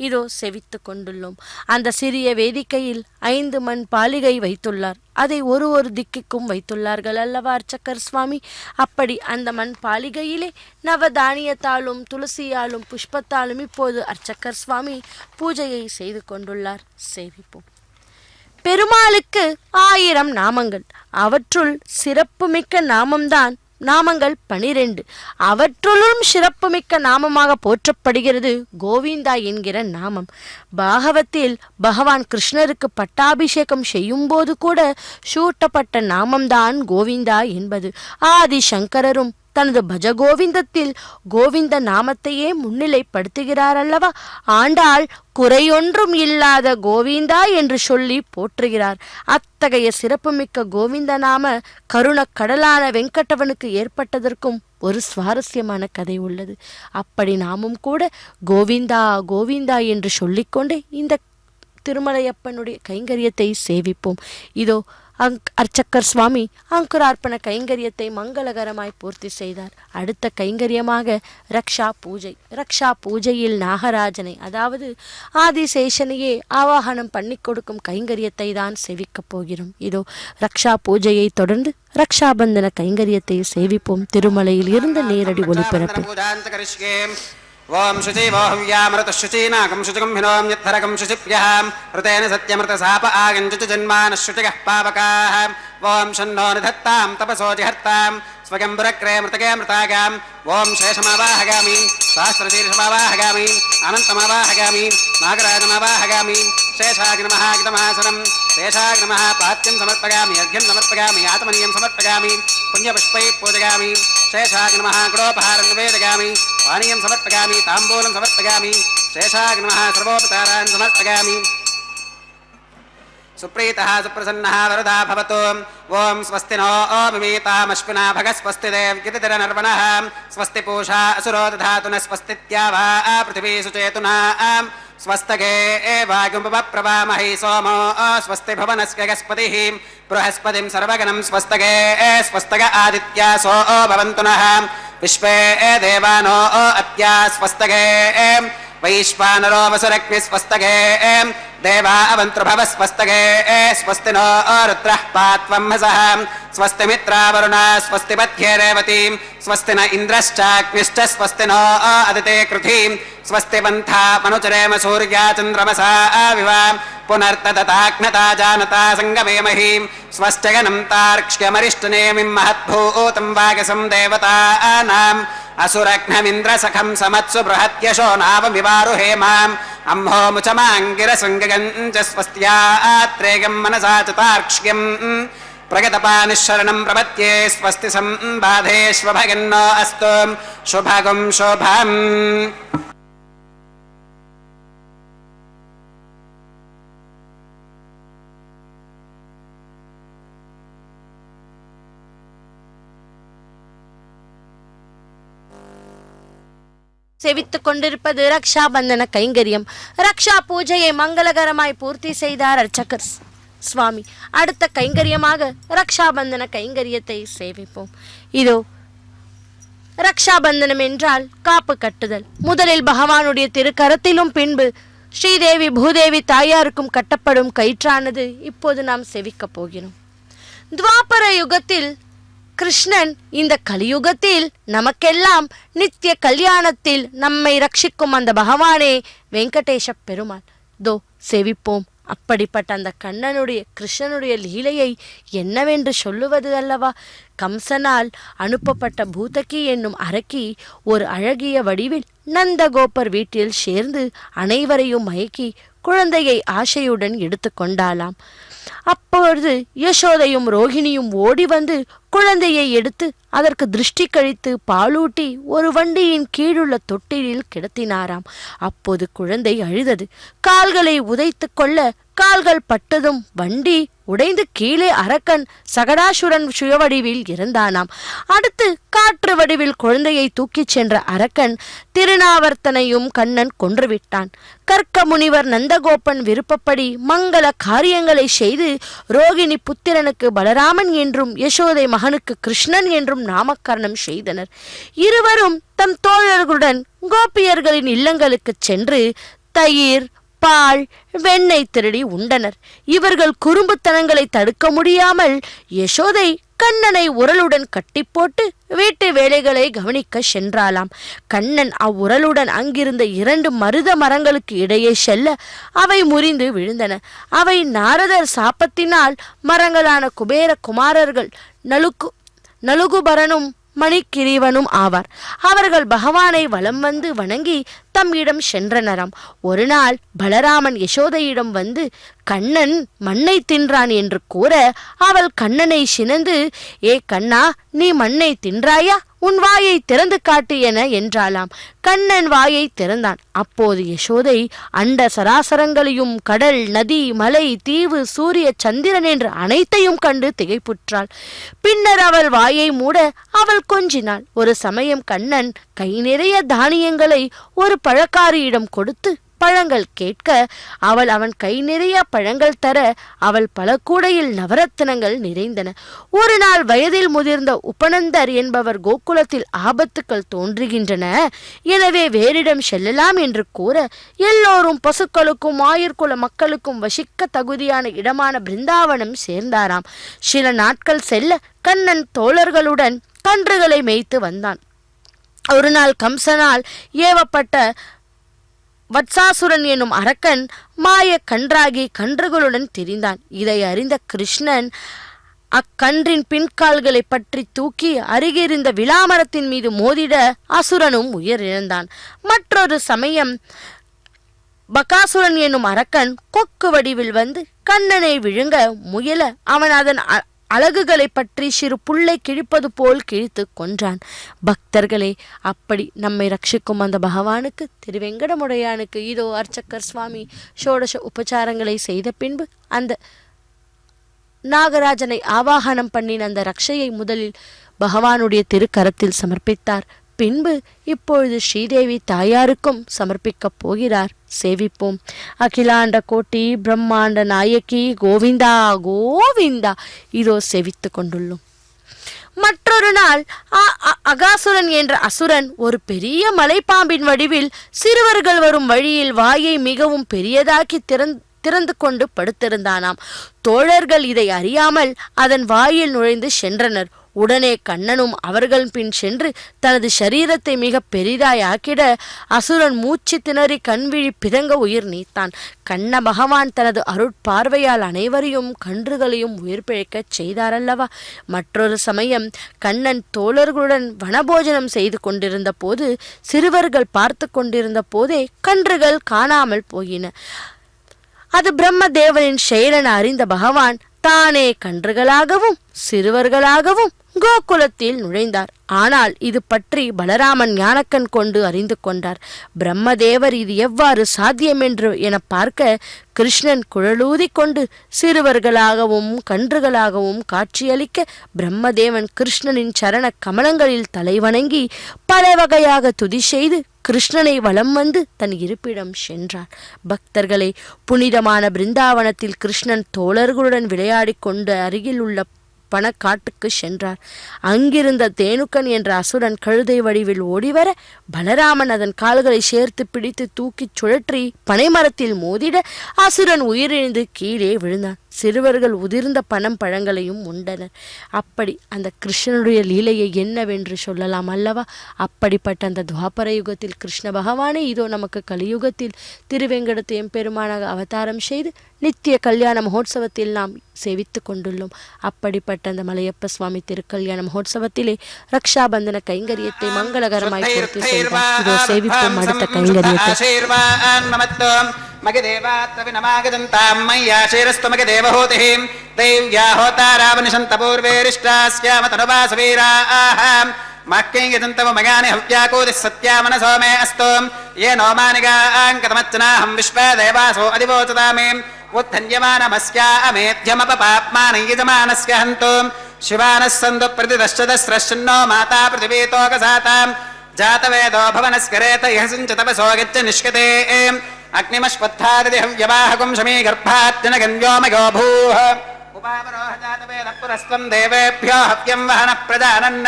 இதோ செவித்து கொண்டுள்ளோம். அந்த சிறிய வேதிக்கையில் 5 மண் பாலிகை வைத்துள்ளார். அதை ஒரு திக்குக்கும் வைத்துள்ளார்கள் அல்லவா அர்ச்சகர் சுவாமி. அப்படி அந்த மண் பாலிகையிலே நவதானியத்தாலும் துளசியாலும் புஷ்பத்தாலும் இப்போது அர்ச்சகர் சுவாமி பூஜையை செய்து கொண்டுள்ளார். சேவிப்போம். பெருமாளுக்கு 1000 நாமங்கள். அவற்றுள் சிறப்புமிக்க நாமங்கள் 12. அவற்றுள்ளும் சிறப்புமிக்க நாமமாக போற்றப்படுகிறது கோவிந்தா என்கிற நாமம். பாகவத்தில் பகவான் கிருஷ்ணருக்கு பட்டாபிஷேகம் செய்யும் போது கூட சூட்டப்பட்ட நாமம்தான் கோவிந்தா என்பது. ஆதி சங்கரரும் தனது பஜகோவிந்தத்தில் கோவிந்த நாமத்தையே முன்னிலைப்படுத்துகிறார் அல்லவா. ஆண்டாள் குறையொன்றும் இல்லாத கோவிந்தா என்று சொல்லி போற்றுகிறார். அத்தகைய சிறப்புமிக்க கோவிந்த நாம கருணக்கடலான வெங்கடவனுக்கு ஏற்பட்டதற்கும் ஒரு சுவாரஸ்யமான கதை உள்ளது. அப்படி நாமும் கூட கோவிந்தா கோவிந்தா என்று சொல்லிக்கொண்டே இந்த திருமலையப்பனுடைய கைங்கரியத்தை சேவிப்போம். இதோ அர்ச்சகர் சுவாமி அங்குரார்ப்பண கைங்கரியத்தை மங்களகரமாய் பூர்த்தி செய்தார். அடுத்த கைங்கரியமாக ரக்ஷா பூஜை. ரக்ஷா பூஜையில் நாகராஜனை, அதாவது ஆதிசேஷனையே ஆவாகனம் பண்ணி கொடுக்கும் கைங்கரியத்தை தான் சேவிக்கப் போகிறோம். இதோ ரக்ஷா பூஜையை தொடர்ந்து ரக்ஷாபந்தன கைங்கரியத்தை சேவிப்போம். திருமலையில் இருந்து நேரடி ஒளிபரப்பு. ஓம் சுச்சீவோஹ்யாமருதசுச்சீநாகம் சுச்சிகம் ஹினோம் யத்தரகம் சுச்சிப்யஹாம் ருதேன சத்யமிருதசாப ஆகஞ்சுச்சு ஜன்மானः சுச்சிகः பாவகாः ஓம் ஷன்னோ நிதத்தாம் தபசோ ஜிஹர்த்தாம் ஸ்வகம்புரக்ரே மிருதகே மிருதாகாம் ஓம் சேஷமாவாஹகாமி சாஸ்திரசீர்ஷமாவாஹகாமி அனந்தமாவாஹகாமி நாகராஜமாவாஹகாமி சேஷாகினமஹாகிதமாசனம் சேஷாகினமஹ பாத்யம் சமர்ப்பயாமி அர்घ्यं சமர்ப்பயாமி ஆத்மனியம் சமர்ப்பயாமி புண்ணியபுஷ்பை பூஜயாமி சேஷாகினமஹ குடோபஹாரம் நிவேதயாமி பானியம் சமர்ப்பயாமி தாம்பூலம் சமர்ப்பயாமி சேஷாகினமஹ சர்வோபசாரான் சமர்ப்பயாமி सुप्रीतः सुप्रसन्नः वरदा भवतु ओम स्वस्ति नो मिमीतामश्विना भगस्वस्ति देवगिरिधरनर्वणः स्वस्ति पूषा असुरो दधातु न स्वस्तित्यावा पृथिवी सुचेतुना स्वस्तगे वायुमप्रवामहि सोमो स्वस्ति भवनस्य गस्पतिः बृहस्पतिं सर्वगणं स्वस्तगे स्वस्तग आदित्यासो भवन्तु नः विश्वे देवानो अत्या स्वस्तगे वैश्वानरो वसुरग्नि स्वस्तगे देवा अवन्तृभव स्वस्तगे स्वस्ति नो रुद्रः पात्वं हसः स्वस्ति मित्रावरुणा स्वस्ति पथ्ये रेवतीं स्वस्ति न इन्द्रश्चाग्निश्च स्वस्ति नो अदिते कृधिं स्वस्ति पन्था मनुचरेम सूर्या चन्द्रमसा विवा पुनर्तदताग्नता जानता सङ्गमेमहीं स्वस्त्यगनं तार्क्ष्यमरिष्टनेमिं महद्भूतं वागसं देवतानाम् असुरघ्नमिन्द्रसखं समत्सु बृहत्यशो नावमिवारुहेमाम् अम्हो मुचमाङ्गिरसङ्गगञ्च स्वस्त्यात्रेयं मनसा च तार्क्ष्यम् प्रगतपानिशरणं प्रपत्ये स्वस्ति सम्बाधेष्वभगन्नो अस्तु शुभगं शोभम् சேவித்துக் கொண்டிருப்பது ரக்ஷாபந்தன கைங்கரியம். ரக்ஷா பூஜையை மங்களகரமாய் பூர்த்தி செய்தார் அர்ச்சகர் சுவாமி. அடுத்த கைங்கரியமாக ரக்ஷாபந்தன கைங்கரியத்தை சேவிப்போம். இதோ ரக்ஷாபந்தனம் என்றால் காப்பு கட்டுதல். முதலில் பகவானுடைய திருக்கரத்திலும் பின்பு ஸ்ரீதேவி பூதேவி தாயாருக்கும் கட்டப்படும் கயிற்றானது இப்போது நாம் சேவிக்கப் போகிறோம். துவாபர யுகத்தில் கிருஷ்ணன் இந்த கலியுகத்தில் நமக்கெல்லாம் நித்திய கல்யாணத்தில் நம்மை ரட்சிக்கும் அந்த பகவானே வெங்கடேஷ பெருமாள். தோ சேவிப்போம். அப்படிப்பட்ட அந்த கண்ணனுடைய கிருஷ்ணனுடைய லீலையை என்னவென்று சொல்லுவது அல்லவா? கம்சனால் அனுப்பப்பட்ட பூதகி என்னும் அரக்கி ஒரு அழகிய வடிவில் நந்தகோபர் வீட்டில் சேர்ந்து அனைவரையும் மயக்கி குழந்தையை ஆசையுடன் எடுத்து கொண்டாளாம். அப்பொழுது யசோதையும் ரோகிணியும் ஓடி வந்து குழந்தையை எடுத்து அதற்கு திருஷ்டி கழித்து பாலூட்டி ஒரு வண்டியின் கீழுள்ள தொட்டிலில் கிடத்தினாராம். அப்போது குழந்தை அழுதது. கால்களை உதைத்து கொள்ள கால்கள் பட்டதும் வண்டி உடைந்து கீழே அரக்கன் சகடாசுரன் சுயவடிவில் இறந்தானாம். அடுத்து காற்று வடிவில் குழந்தையை தூக்கிச் சென்ற அரக்கன் திருநாவர்த்தனையும் கண்ணன் கொன்றுவிட்டான். கர்க்க முனிவர் நந்தகோபன் விருப்பப்படி மங்கள காரியங்களை செய்து ரோகிணி புத்திரனுக்கு பலராமன் என்றும் யசோதை மகனுக்கு கிருஷ்ணன் என்றும் நாமகரணம் செய்தனர். இருவரும் தம் தோழர்களுடன் கோபியர்களின் இல்லங்களுக்கு சென்று தயிர் பால் வெண்ணெய் திருடி உண்டனர். இவர்கள் குறும்புத்தனங்களை தடுக்க முடியாமல் யசோதை கண்ணனை உரலுடன் கட்டி போட்டு வீட்டு வேலைகளை கவனிக்க சென்றாளாம். கண்ணன் அவ்வுரலுடன் அங்கிருந்த 2 மருத மரங்களுக்கு இடையே செல்ல அவை முறிந்து விழுந்தன. அவை நாரதர் சாபத்தினால் மரங்களான குபேர குமாரர்கள் நலுகுபரனும் மணிக்கிரீவனும் ஆவார். அவர்கள் பகவானை வலம் வந்து வணங்கி தம் இடம் சென்றனராம். ஒரு நாள் பலராமன் யசோதையிடம் வந்து கண்ணன் மண்ணை தின்றான் என்று கூற அவள் கண்ணனை சினந்து, ஏ கண்ணா, நீ மண்ணை தின்றாயா? உன் வாயை திறந்து காட்டு என என்றாளாம். கண்ணன் வாயை திறந்தான். அப்போது யசோதை அண்ட சராசரங்களையும் கடல், நதி, மலை, தீவு, சூரிய, சந்திரன் என்று அனைத்தையும் கண்டு திகைப்புற்றாள். பின்னர் அவள் வாயை மூட அவள் கொஞ்சினாள். ஒரு சமயம் கண்ணன் கை நிறைய தானியங்களை ஒரு பழக்காரியிடம் கொடுத்து பழங்கள் கேட்க அவள் அவன் கை நிறைய பழங்கள் தர அவள் பல கூடையில் நவரத்தினங்கள் நிறைந்தன. ஒரு நாள் வயதில் முதிர்ந்த உபநந்தர் என்பவர் கோகுலத்தில் ஆபத்துக்கள் தோன்றுகின்றன, எனவே வேறிடம் செல்லலாம் என்று கூற எல்லோரும் பசுக்களுக்கும் ஆயிர்குல மக்களுக்கும் வசிக்க தகுதியான இடமான பிருந்தாவனம் சேர்ந்தாராம். சில நாட்கள் செல்ல கண்ணன் தோழர்களுடன் கன்றுகளை மேய்த்து வந்தான். ஒரு நாள் கம்சனால் ஏவப்பட்ட வத்சாசுரன் என்னும் அரக்கன் மாய கன்றாகி கன்றுகளுடன் திரிந்தான். இதை அறிந்த கிருஷ்ணன் அக்கன்றின் பின்கால்களை பற்றி தூக்கி அருகிருந்த விளாமரத்தின் மீது மோதிட அசுரனும் உயிரிழந்தான். மற்றொரு சமயம் பகாசுரன் என்னும் அரக்கன் கொக்கு வடிவில் வந்து கண்ணனை விழுங்க முயல அவன் அதன் அழகுகளை பற்றி சிறு புல்லை கிழிப்பது போல் கிழித்து கொன்றான். பக்தர்களே, அப்படி நம்மை ரட்சிக்கும் அந்த பகவானுக்கு, திருவெங்கடமுடையானுக்கு இதோ அர்ச்சகர் சுவாமி ஷோடச உபச்சாரங்களை செய்த பின்பு அந்த நாகராஜனை ஆவாகனம் பண்ணின அந்த ரக்ஷையை முதலில் பகவானுடைய திருக்கரத்தில் சமர்ப்பித்தார். பின்பு இப்பொழுது ஸ்ரீதேவி தாயாருக்கும் சமர்ப்பிக்கப் போகிறார். சேவிப்போம். அகிலாண்ட கோட்டி பிரம்மாண்ட நாயகி கோவிந்தா கோவிந்தா இதோ சேவித்து கொண்டுள்ளோம். மற்றொரு நாள் அகாசுரன் என்ற அசுரன் ஒரு பெரிய மலைப்பாம்பின் வடிவில் சிறுவர்கள் வரும் வழியில் வாயை மிகவும் பெரியதாக்கி திறந்து கொண்டு படுத்திருந்தானாம். தோழர்கள் இதை அறியாமல் அதன் வாயில் நுழைந்து சென்றனர். உடனே கண்ணனும் அவர்கள் பின் சென்று தனது சரீரத்தை மிக பெரிதாய் ஆக்கிட அசுரன் மூச்சு திணறி கண்விழி பிதங்க உயிர் நீத்தான். கண்ண பகவான் தனது அருட்பார்வையால் அனைவரையும் கன்றுகளையும் உயிர் பிழைக்கச் செய்தாரல்லவா. மற்றொரு சமயம் கண்ணன் தோழர்களுடன் வனபோஜனம் செய்து கொண்டிருந்த போது சிறுவர்கள் பார்த்து கொண்டிருந்த போதே கன்றுகள் காணாமல் போயின. அது பிரம்மதேவனின் செயலென அறிந்த பகவான் தானே கன்றுகளாகவும் சிறுவர்களாகவும் கோகுலத்தில் நுழைந்தார். ஆனால் இது பற்றி பலராமன் ஞானக்கண் கொண்டு அறிந்து கொண்டார். பிரம்மதேவர் இது எவ்வாறு சாத்தியமென்று என பார்க்க கிருஷ்ணன் குழலூதி கொண்டு சிறுவர்களாகவும் கன்றுகளாகவும் காட்சியளிக்க பிரம்மதேவன் கிருஷ்ணனின் சரண கமலங்களில் தலைவணங்கி பல வகையாக துதி செய்து கிருஷ்ணனை வலம் வந்து தன் இருப்பிடம் சென்றார். பக்தர்களை புனிதமான பிருந்தாவனத்தில் கிருஷ்ணன் தோழர்களுடன் விளையாடி கொண்டு அருகில் உள்ள பணக்காட்டுக்கு சென்றார். அங்கிருந்த தேனுக்கன் என்ற அசுரன் கழுதை வடிவில் ஓடிவர பலராமன் அதன் கால்களை சேர்த்து பிடித்து தூக்கிச் சுழற்றி பனைமரத்தில் மோதிட அசுரன் உயிரிழந்து கீழே விழுந்தான். சிறுவர்கள் உதிர்ந்த பழங்களையும் உண்டனர். அப்படி அந்த கிருஷ்ணனுடைய லீலையை என்னவென்று சொல்லலாம் அல்லவா? அப்படிப்பட்ட அந்த துவாபர யுகத்தில் கிருஷ்ண பகவானே இதோ நமக்கு கலியுகத்தில் திருவேங்கடத்து எம்பெருமானாக அவதாரம் செய்து நித்திய கல்யாண மகோத்சவத்தில் நாம் சேவித்து கொண்டுள்ளோம். அப்படிப்பட்ட அந்த மலையப்ப சுவாமி திருக்கல்யாண மகோத்சவத்திலே ரக்ஷாபந்தன கைங்கரியத்தை மங்களகரமாய் பூர்த்தி செய்தார். இதோ சேவிப்போம் அடுத்த கைங்கரியத்தை. मगिदेवात्तविनमागदन्तां मय्याशेरस्तमगिदेवहूतिः दैव्या होतारावनिशन्तपूर्वेरिष्टास्यामतनुवासवीराः मह्यङ्गदन्तवमगानि हव्याकोदिः सत्यामनसो मे अस्तु ये नो मानिगाङ्कतमच्चनाहं विश्वदेवासो अधिवोचतामे उत्थन्यमानमस्यामेध्यमपपाप्मानयजमानस्य हन्तु शिवानः सन्तु प्रतिदश्चदस्रश्चन्नो माता पृथिवीतोकसातां जातवेदो भवनस्करेत यः सिञ्च तपसो गच्छ निष्कते अग्निमश्वत्थादिहव्यवाहकुं शमीगर्भाज्जनगन्व्योमयो भूः उपावरोह जातवेदः पुरस्त्वं देवेभ्यो हव्यं वहनः प्रजानन्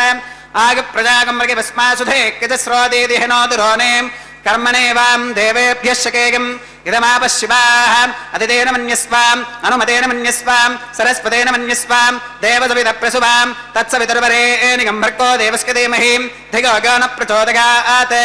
आगप्रजागं मृगभस्मासुधे किजस्रोदीदिह नोदुरोने कर्मणेवां देवेभ्यः शकेयम् इदमापशिवाः अतितेन मन्यस्वाम् अनुमतेन मन्यस्वाम् सरस्वतेन मन्यस्वाम् देवसवितप्रसुवां तत्सवितुर्वरेण्यं भर्गो देवस्य धीमहि धियो यो न प्रचोदयात्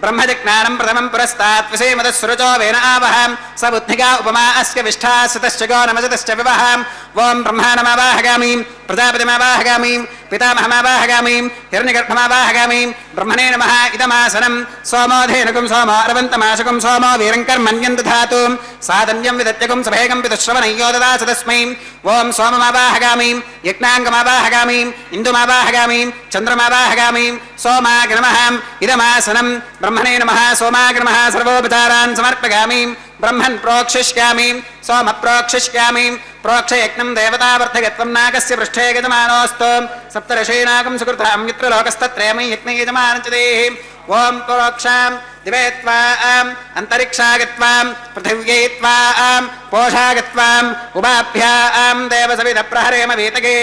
ब्रह्मजिज्ञानं प्रथमं पुरस्तात् विषेमदस्सुरजो वेन आवहं स बुद्धिका उपमा अस्य विष्ठा सुतश्च गो नमजतश्च विवहम् ओं ब्रह्माणमावाहगामि प्रजापतिमावाहगामि पितामहमावाहगामि हिरण्यगर्भमावाहगामि ब्रह्मणे नमः इदमासनं सोमोधेनुकं सोमो अरवन्तमाशुकं सोमो वीरङ्कर्मण्यं दधातु साधन्यं विदत्यकुं सभेगं पितुश्रवणय्यो ददासु तस्मै ओं सोममावाहगामि यज्ञाङ्गमावाहगामि इन्दुमावाहगामि चन्द्रमावाहगामि सोमाग्नमः इदमासनं ब्रह्मणे नमः सोमाग्नमः सर्वोपचारान् समर्पयामि ब्रह्मन् प्रोक्षिष्यामि सोम प्रोक्षिष्यामि प्रोक्षयज्ञं देवतावर्धयत्वं नागस्य पृष्ठे यजमानोऽस्तु सप्तर्षीणागं सुकृतां यत्र लोकस्तत्रयमयि यज्ञे यजमानञ्चदेः ओं प्रोक्षां दिवे त्वाम् अन्तरिक्षागत्वां पृथिव्यै त्वाम् पोषागत्वाम् उभाभ्यां देवसवितप्रहरेम वीतगे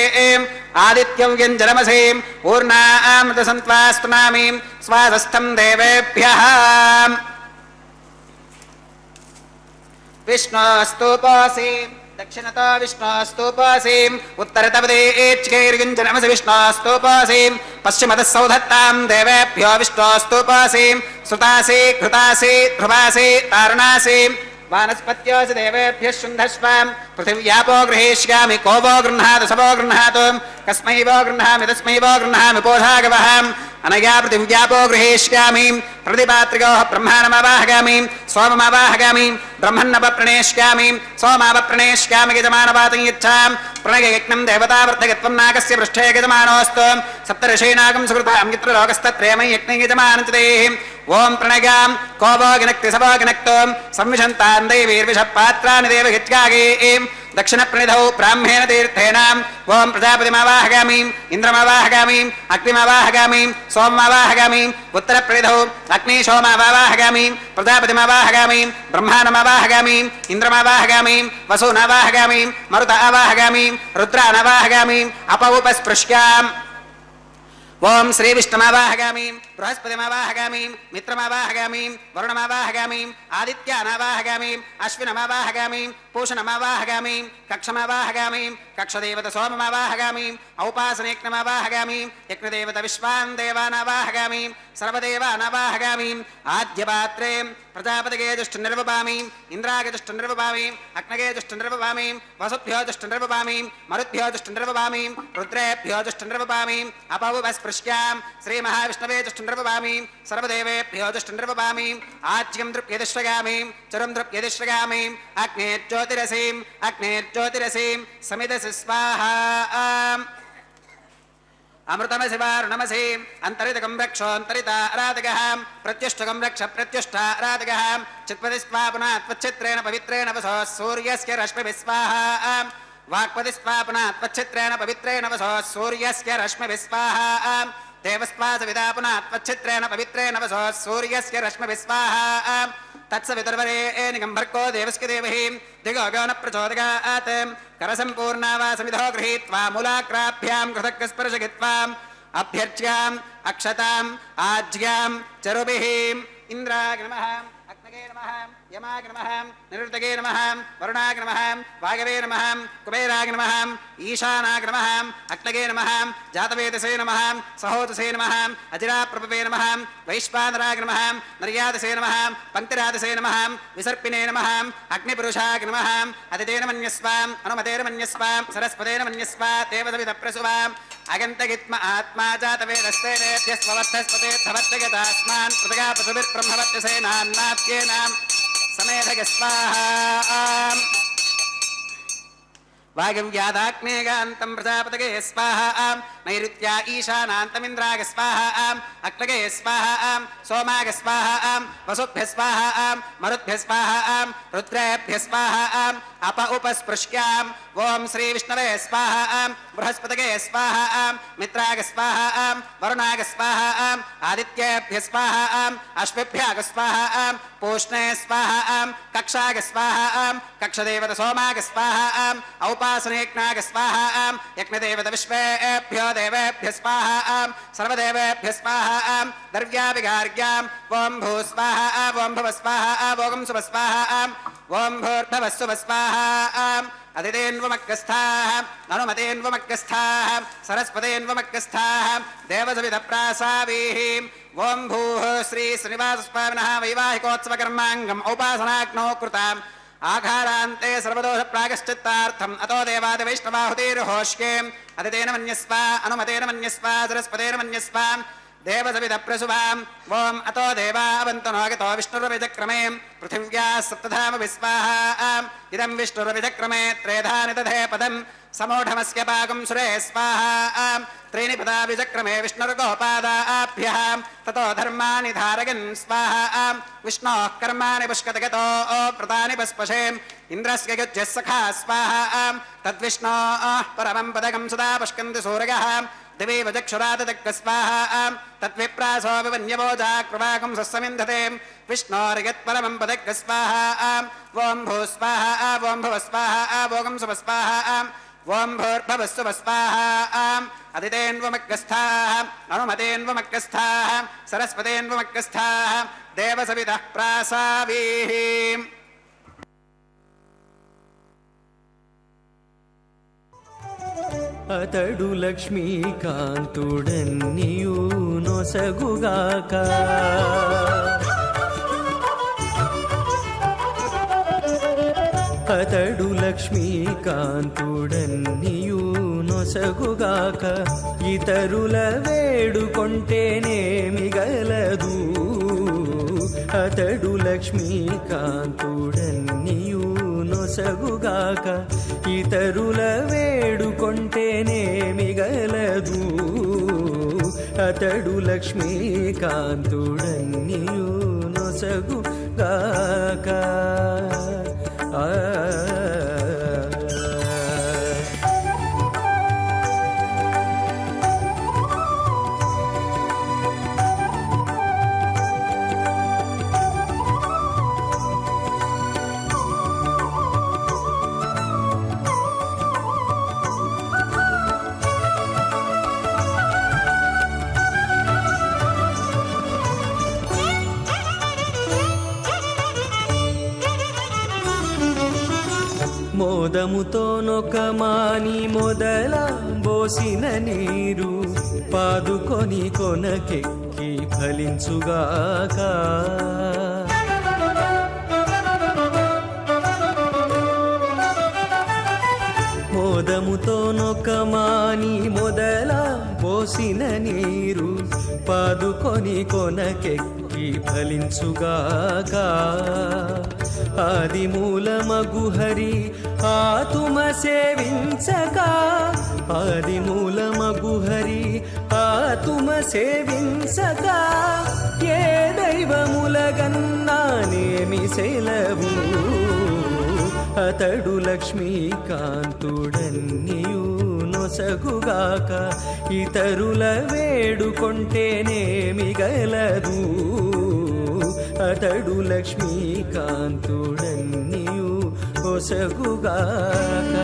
आदित्यं व्यञ्जनमसीं ऊर्णां दसन्त्वास्तुनामि स्वासस्थं देवेभ्यः विष्णोस्तुपोऽसि दक्षिणतो विष्णोस्तुपोऽसि उत्तरतपदेच्चैर्युञ्जनमसि विष्णोस्तुपोऽसि पश्चिमतः सौधत्तां देवेभ्यो विष्णोस्तुपोऽसि सुतासि घृतासि ध्रुवासि तारुणासि वानस्पत्योऽसि देवेभ्यः शुन्धस्वां पृथिव्यापो गृहीष्यामि को वो गृह्णातु स वो गृह्णातु कस्मै वो गृह्णामि तस्मै वो गृह्णामि पोषागवहम् अनया पृथिव्यापो गृहीष्यामि प्रतिपात्रिकोः ब्रह्माणमावाहगामि सोममावाहगामि ब्रह्मन्नवप्रणेष्यामि सोमावप्रणेष्यामि यजमानपातं यच्छां प्रणययज्ञं देवतावर्धयत्वं नागस्य पृष्ठे यजमानोऽस्तु सप्तर्षीणागं सुकृतां यत्र लोकस्तत्रयमयि यज्ञे यजमानञ्चदेः ओं प्रणयां को वो गिनक्ति स वो गिनक्तु संविशन्तां दैवीर्विषपात्राणि देवहित्यागे दक्षिणप्रणिधौ ब्राह्मेण तीर्थेन ओं प्रजापतिमावाहगामि इन्द्रमावाहगामि अग्निमावाहगामि सोममावाहगामि उत्तरप्रणिधौ अग्निशोमावाहगामि प्रजापतिमावाहगामि ब्रह्माणमावाहगामि इन्द्रमावाहगामि वसूनावाहगामि मरुत आवाहगामि रुद्रानावाहगामि अपौपस्पृश्याम् ओं श्रीविष्णुमावाहगामि बृहस्पतिमावाहगामि मित्रमावाहगामि वरुणमावाहगामि आदित्यानावाहगामि अश्विनमावाहगामि पूषणमावाहगामि कक्षमावाहगामि कक्षदेवत सोममावाहगामि औपासनेक्नमावाहगामि यज्ञदेवत विश्वान् देवानावाहगामि सर्वदेवानावाहगामि आद्यपात्रे प्रजापतिगे जुष्टनिर्वपामि इन्द्रागे जुष्टनिर्वपामि अग्नगे जुष्टनिर्वपामि वसुभ्यो जुष्टनिर्वपामि मरुद्भ्यो जुष्टनिर्वपामि रुद्रेभ्यो जुष्टनिर्वपामि अपौपस्पृश्यां श्रीमहाविष्णवे जुष्टनिर्वपामि దుష్టండ్రవపామి సర్వదేవేభ్యో దుష్టండ్రవపామి ఆజ్యం దృప్యదిశ్రగామి చరం దృప్యదిశ్రగామి అగ్నేర్జ్యోతిరసీం సమిదసి స్వాహా అమృతమశివారుణమసి అంతరితకం రక్షోంతరితారాధగః ప్రత్యుష్టకం రక్ష ప్రత్యుష్టారాధగః చిత్పదిస్వాపునాత్వచ్చిత్రేణ పవిత్రేణ వసో సూర్యస్య రశ్మిభిः స్వాహా వాక్పదిస్వాపునాత్వచ్చిత్రేణ పవిత్రేణ వసో సూర్యస్య రశ్మిభిः స్వాహా దేవస్వాసవిదాపునాత్వచ్చిత్రేణ పవిత్రేణ వసో సూర్యస్య రశ్మిభిः స్వాహా తత్సవితుర్వరేణికం భర్గో దేవస్య దేవహి దిగోగో న ప్రచోదయాత్ కరసంపూర్ణావాసమిధో గృహీత్వా మూలాగ్రాభ్యాం కృతజ్ఞస్పర్శగిత్వా అభ్యర్చ్యాం అక్షతాం ఆజ్యాం చరుభిః ఇంద్రాయ నమః అగ్నగే నమః యమాయ నమః నిరుతగే నమః వరుణాయ నమః వాగవే నమః కుబేరాయ నమః ఈశానాయ నమః అగ్నగే నమః జాతవేదసే నమః సహోదసే నమః అజిరాప్రభవే నమః వైశ్వానరాయ నమః నర్యాదసే నమః పంక్తిరాదసే నమః విసర్పిణే నమః అగ్నిపురుషాయ నమః అతిథేన మన్యస్వ అనుమతేన మన్యస్వ సరస్వతేన మన్యస్వ దేవసవితప్రసువ అగంతగిత్మ ఆత్మా జాతవేదస్తేనేభ్యస్వవర్ధస్పతేర్థవర్ధగతాస్మాన్ పృథగా సమేధగ స్వాహా వాగవ్యాదాగ్నేగాంతం ప్రజాపతగే స్వాహా నైరుత్యా ఈశానాంతమింద్రాగ స్వాహా అక్లగే స్వాహా సోమాగ స్వాహా వసుభ్య స్వాహా మరుద్భ్య స్వాహా రుద్రేభ్య స్వాహా అప ఉపస్పృశ్యాం ఓం శ్రీ విష్ణవే స్వాహా బృహస్పతగే స్వాహా మిత్రాగ స్వాహా వరుణాగ స్వాహా ఆదిత్యేభ్య స్వాహా అశ్విభ్యాగ స్వాహా పూష్ణే స్వాహా కక్షాగ స్వాహా కక్షదేవత సోమాగ స్వాహా ఔపాసనేజ్ఞాగ స్వాహా యజ్ఞదేవత విశ్వేభ్యో దేవేభ్య స్వాహా సర్వదేవేభ్య స్వాహా దర్వ్యావిగార్గ్యాం ఓం భూ స్వాహా ఓం భవ స్వాహా ఓం శుభ స్వాహా ఓం భూర్భవస్సుభ స్వాహా అతిథేన్వమగ్గస్థాః అనుమతేన్వమగ్గస్థాః సరస్వతేన్వమగ్గస్థాః దేవసవిధప్రాసావీః ఓం భూః శ్రీ శ్రీనివాసస్వామినః వైవాహికోత్సవకర్మాంగం ఔపాసనాగ్నో కృతాం ఆఘారాంతే సర్వదోష ప్రాగశ్చిత్తార్థం అతో దేవాదివైష్ణవాహుతిర్హోష్యే అతిథేన మన్యస్వ అనుమతేన మన్యస్వ సరస్వతేన మన్యస్వ దేవసవిధప్రసుభాం ఓం అతో దేవావంతనోగతో విష్ణుర్విచక్రమే పృథివ్యా సప్తధామ విస్వాహా ఇదం విష్ణుర్విచక్రమే త్రేధాని తథే పదం సమూఢమస్య పాకం సురే స్వాహా త్రీణి పదా విచక్రమే విష్ణుర్గోపాదాభ్యః తతో ధర్మాని ధారయన్ స్వాహా విష్ణోః కర్మాణి పుష్కతగతో వ్రతాని పస్పశే ఇంద్రస్య యుజ్యः సఖా స్వాహా తద్విష్ణోః పరమం పదకం సదా పుష్కంతి సూరయः దివే వచక్షురాదదగ్గ స్వాహా తద్విప్రాసో వివన్యవోజాక్రవాకం సస్సమింధతే విష్ణోర్యత్పరమం పదగ్గ స్వాహా ఓం భూ స్వాహా ఓం భవ స్వాహా ఓం శుభ స్వాహా ఓం భూర్భవస్సుభ స్వాహా అతిథేన్వమగ్గస్థాః అనుమతేన్వమగ్గస్థాః సరస్వతేన్వమగ్గస్థాః దేవసవితః ప్రాసావీః అతడు లక్ష్మీకాంతుడన్నియు నొసగుగాక అతడు లక్ష్మీకాంతుడన్నియు నొసగుగాక ఇతరుల వేడుకొంటేనేమి గలదు అతడు లక్ష్మీకాంతుడన్నియు నొసగుగాక ఇతరుల వేడుకొంటేనేమి గలదు అతడు లక్ష్మీకాంతుడన్నియు నొసగుగాక మోదముతోనొక మాని మొదల బోసిన నీరు పాదుకొని కొనకెక్కి ఫలించుగాక మోదముతోనొక మాని మొదల పోసిన నీరు పాదుకొని కొనకెక్కి ఫలించుగాక. ఆదిమూలమగు హరి ఆతుమ సేవించక, ఆదిమూలమగు హరి ఆతుమ సేవించక, ఏ దైవములగన్నానేమి సెలవు. అతడు లక్ష్మీకాంతుడన్నియు నొసగుగాక, ఇతరుల వేడుకొంటేనేమి గలదు. అతడు లక్ష్మీకాంతుడన్నియు నొసగుగాక.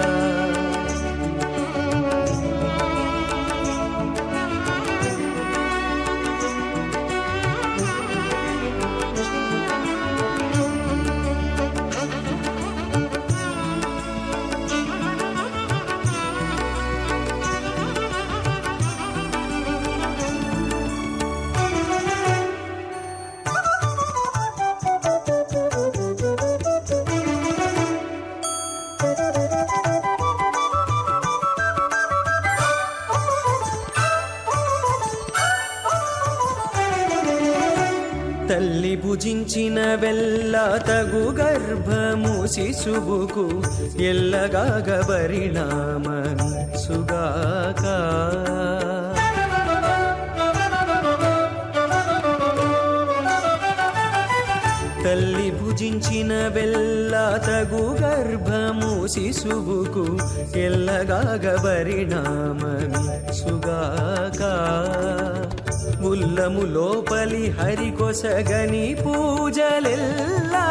తల్లి భుజించిన వెల్ల తగు గర్భము శిశువుకు ఎల్లగాగ పరిణామమిచ్చుగాక. తల్లి భుజించిన వెల్ల తగు గర్భము శిశువుకు ఎల్లగాగ పరిణామమిచ్చుగాక. ఉల్లము లోపలి హరికొసగని పూజలెల్లా,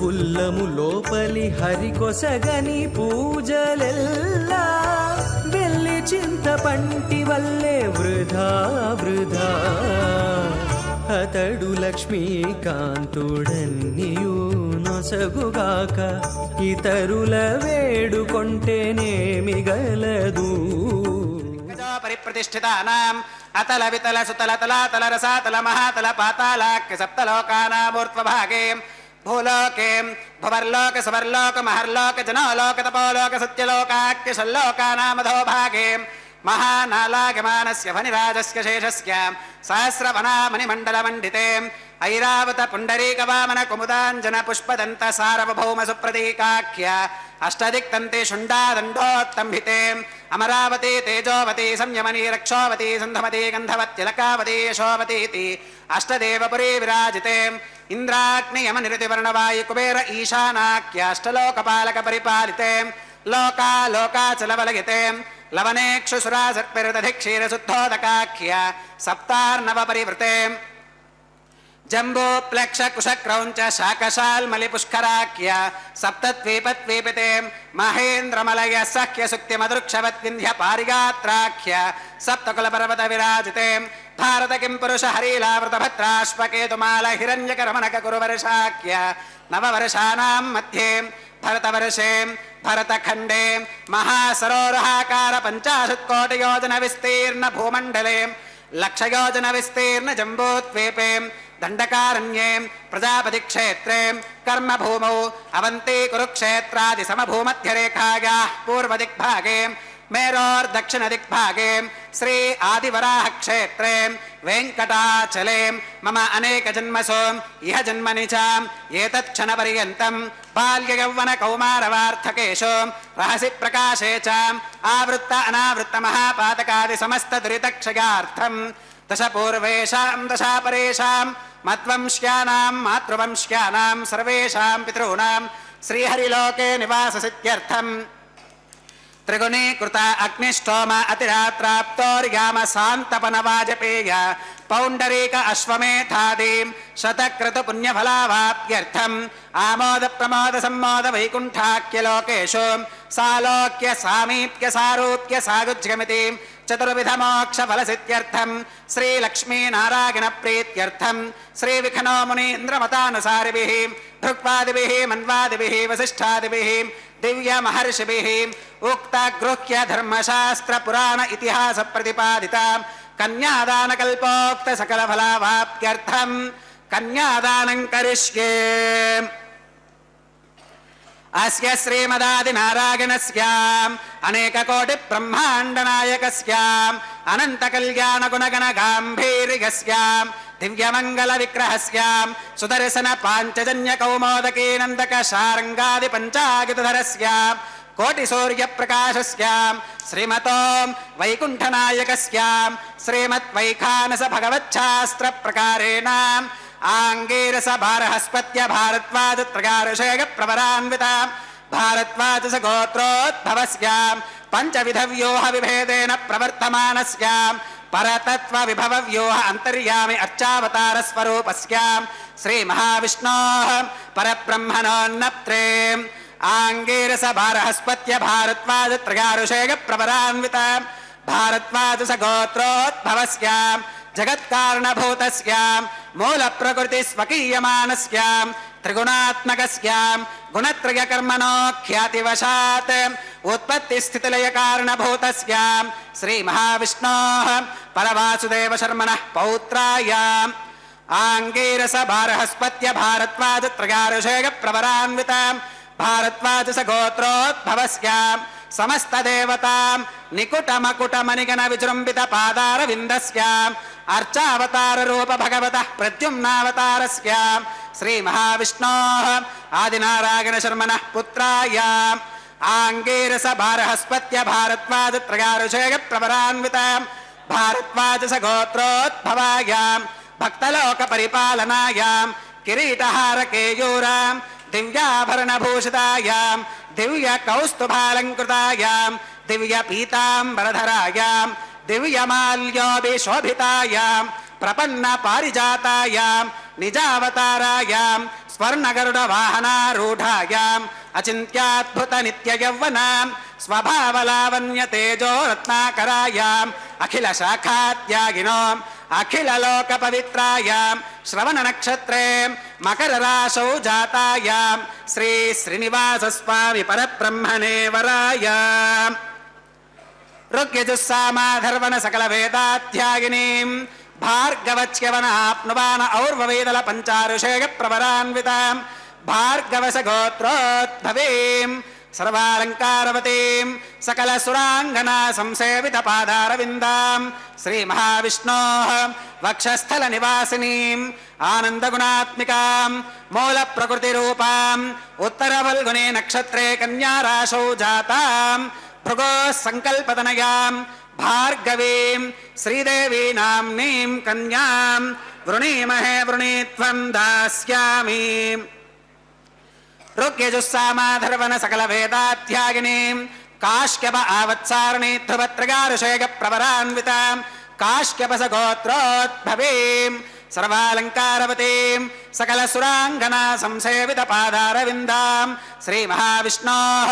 ఉల్లము లోపలి హరికొసగని పూజలెల్లా, వెళ్ళి చింతపంటి వల్లే వృధా వృధా. అతడు లక్ష్మీకాంతుడన్నియు నొసగుగాక, ఇతరుల వేడుకొంటేనేమి గలదు. పరిప్రతిష్ఠితానాం అతల వితల సుతల తలాతల రసాతల మహాతల పాతాళాఖ్య సప్తలోకానామూర్ధ్వభాగే భూలోకే భువర్లోక సువర్లోక మహర్లోక జనోలోక తపోలోక సత్యలోకాఖ్య షల్లోకానామధోభాగే మహానాలాగమానస్య ఫణిరాజస్య శేషస్య సహస్రవనామణిమండలమండితే ఐరావత పుండరీకవామన కుముదాంజన పుష్పదంత సార్వభౌమ సుప్రతీకాఖ్య అష్టదిక్తంతే శుండాదండోత్తంభితే అమరావతి తేజోవతి సంయమని రక్షోవతి సంధమతి గంధవత్యలకావతి యశోవతీతి అష్టదేవపురీ విరాజితే ఇంద్రాగ్నియమనిరుతివర్ణవాయు కుబేర ఈశానాఖ్యాష్టలోకపాలక పరిపాలితే లోకాలోకాచలవలగితే లవనేక్షుసురాసర్పిరదధిక్షీరశుద్ధోదకాఖ్య సప్తార్ణవ పరివృతే జంబోప్లక్ష కుశక్రౌంచ శాకశాల్మలి పుష్కరాఖ్య సప్తద్వీపద్వీపితే మహేంద్రమలయ సఖ్య సుక్తి మదృక్షవత్ వింధ్య పారిగాత్రాఖ్య సప్తకుల పర్వత విరాజితే భారత కిం పురుష హరీలావృత భద్రాశ్వకేతుమాల హిరణ్యకరమణక కురువర్షాఖ్య నవవర్షానాం మధ్యే భరతవర్షే భరతఖండే మహాసరోరహాకార 50 కోటి యోజన విస్తీర్ణ భూమండలే లక్షయోజన విస్తీర్ణ జంబూద్వీపే దండకారణ్యే ప్రజాపతి క్షేత్రే కర్మభూమౌ అవంతి కురుక్షేత్రాది సమభూమధ్యరేఖాయాః పూర్వదిగ్భాగే మేరోర్దక్షిణదిగ్భాగే శ్రీ ఆదివరాహ క్షేత్రే వెంకటాచలే మమ అనేక జన్మసు ఇహ జన్మని చ ఏతత్క్షణ పర్యంతం బాల్య యౌవన కౌమారవార్థకేషు రహసి ప్రకాశే చ ఆవృత్త అనావృత్త మహాపాతకాది సమస్త దురితక్షయార్థం దశ పూర్వేషాం దశా పరేషాం మద్వంశ్యానాం మాతృవంశ్యానాం సర్వేషాం పితॄణాం శ్రీహరిలోకే నివాససిద్ధ్యర్థం త్రిగుణీకృత అగ్నిష్టోమ అతిరాత్రాప్తోర్యామ శాంతపన వాజపేయ పౌండరీక అశ్వమేధాదీం శతక్రతు పుణ్యఫలావాప్త్యర్థం ఆమోద ప్రమోద సమ్మోద వైకుంఠాఖ్యలోకేషు సాలోక్య సామీప్య సారూప్య సాగుజ్యమితి చతుర్విధ మోక్ష ఫలసిద్ధ్యర్థం శ్రీలక్ష్మీనారాయణ ప్రీత్యర్థం శ్రీవిఖనో మునీంద్రమతానుసారిభిః భృక్వాదిభిః మన్వాదిభిః వసిష్ఠాదిభిః దివ్య మహర్షిభిః ఉక్త గృహ్య ధర్మశాస్త్ర పురాణ ఇతిహాస ప్రతిపాదిత కన్యాదాన కల్పోక్త సకల ఫలావాప్త్యర్థం కన్యాదానం కరిష్యే. అస్య శ్రీమదాది నారాయణస్య అనేక కోటి బ్రహ్మాండ నాయకస్య అనంత కళ్యాణ గుణగణ గాంభీర్యస్యాం దివ్యమంగళ విగ్రహస్యాం సుదర్శన పాంచజన్య కౌమోదకీ నందక శారంగాది పంచాయుధరస్యాం కోటి సూర్య ప్రకాశస్యాం శ్రీమతో వైకుంఠనాయకస్యాం శ్రీమద్ వైఖానస భగవచ్ఛాస్త్ర ప్రకారేణ ఆంగీరస భారహస్పత్య భారద్వాజ త్రయారుషేయ ప్రవరాన్విత భారద్వాజ గోత్రోద్భవస్యాం పంచవిధ వ్యూహ విభేదేన ప్రవర్తమానస్యాం పరతత్వ విభవ వ్యూహ అంతర్యామి అర్చావతార స్వరూపస్యాం శ్రీ మహావిష్ణోః పరబ్రహ్మణోన్నత్రే ఆంగీరస భారహస్పత్య భారద్వాజ త్రయారుషేయ ప్రవరాన్విత భారద్వాజ గోత్రోద్భవస్యాం జగత్కారణభూతస్యాం మూల ప్రకృతి స్వకీయమానస్యాం త్రిగుణాత్మకస్యాం గుణత్రయకర్మణో ఖ్యాతివశాత్ ఉత్పత్తి స్థితిలయ కారణభూతస్యాం శ్రీ మహావిష్ణోః పరవాసుదేవ శర్మణః పౌత్రాయాం ఆంగీరస భారహస్పత్య భారద్వాజ త్రయారుషేయ ప్రవరాన్విత భారద్వాజ గోత్రోద్భవస్యాం సమస్త దేవతాం నికుటమకుటమణిగణ విజృంభిత పాదార విందస్యాం అర్చావతార రూప భగవతః ప్రద్యుమ్నావతారస్యాం శ్రీ మహావిష్ణోః ఆదినారాయణ శర్మణః పుత్రాయాం ఆంగీరస భారహస్పత్య భారద్వాజ త్రయారుషేయ ప్రవరాన్విత భారద్వాజ గోత్రోద్భవాయాం భక్తలోక పరిపాలనాయాం కిరీటహార కేయూరాం దివ్యాభరణభూషితాయాం దివ్య కౌస్తుభాలంకృతాయాం దివ్య పీతాంబరధరాయాం దివ్యమాల్యోభిశోభితాయాం ప్రపన్న పారిజాతాయాం నిజావతారాయాం స్వర్ణగరుడ వాహనారూఢాయాం అచింత్యాద్భుత నిత్య యౌవనాం స్వభావలావణ్య తేజో రత్నాకరాయాం అఖిల శాఖాత్యాగినో అఖిల లోక పవిత్రాయాం శ్రవణ నక్షత్రే మకర రాశౌ జాతాయాం శ్రీ శ్రీనివాస స్వామి పరబ్రహ్మణే వరాయాం ఋగ్యజుస్సామాధర్వణ సకల వేదాధ్యాయినీం భార్గవచ్యవన ఆప్నువాన ఔర్వవేదల పంచారుషేయ ప్రవరాన్వితాం భార్గవస గోత్రోద్భవీం సర్వాలంకారవతీం సకల సురాంగనా సంసేవిత పాదారవిందాం శ్రీ మహావిష్ణోః వక్షస్థల నివాసినీం ఆనందగుణాత్మికాం మూల ప్రకృతి రూపాం ఉత్తర ఫల్గునే నక్షత్రే కన్యా రాశౌ జాతాం భృగో సంకల్పతనయాం భార్గవీం శ్రీదేవీ నామ్నీం కన్యాం వృణీమహే వృణీత్వం దాస్యామి ఋగ్యజుస్సామాధర్వణ సకల వేదాధ్యాయినీం కాశ్యప ఆవత్సారణీ ధ్రువత్రయారుషేయ ప్రవరాన్వితాం కాశ్యపస గోత్రోద్భవీం సర్వాలంకారవతీం సకల సురాంగనా సంసేవిత పాదారవిందాం శ్రీ మహావిష్ణోః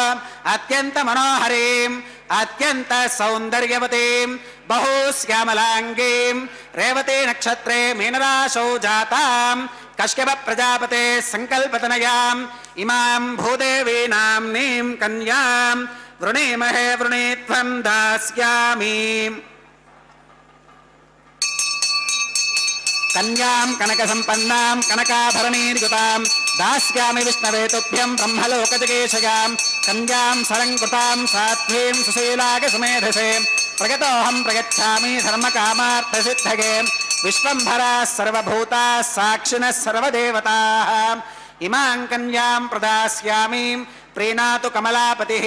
అత్యంత మనోహరీం అత్యంత సౌందర్యవతీం బహుశ్యామలాంగీం రేవతీ నక్షత్రే మీనరాశౌ జాతాం కశ్యప ప్రజాపతే సంకల్పతనయాం ఇమాం భూదేవీ నామ్నీం కన్యాం వృణీమహే వృణీత్వం దాస్యామి కన్యాం కనక సంపన్నాం కనకాభరణీర్యుతాం దాస్యామి విష్ణవే తుభ్యం బ్రహ్మలోకజగేశయాం కన్యాం సరంకృతాం సాధ్వీం సుశీలాగ సుమేధసే ప్రగతోహం ప్రగచ్ఛామి ధర్మకామార్థసిద్ధగే విశ్వంభరాः సర్వభూతాः సాక్షిణः సర్వదేవతాः ఇమాం కన్యాం ప్రదాస్యామి ప్రీణాతు కమలాపతిః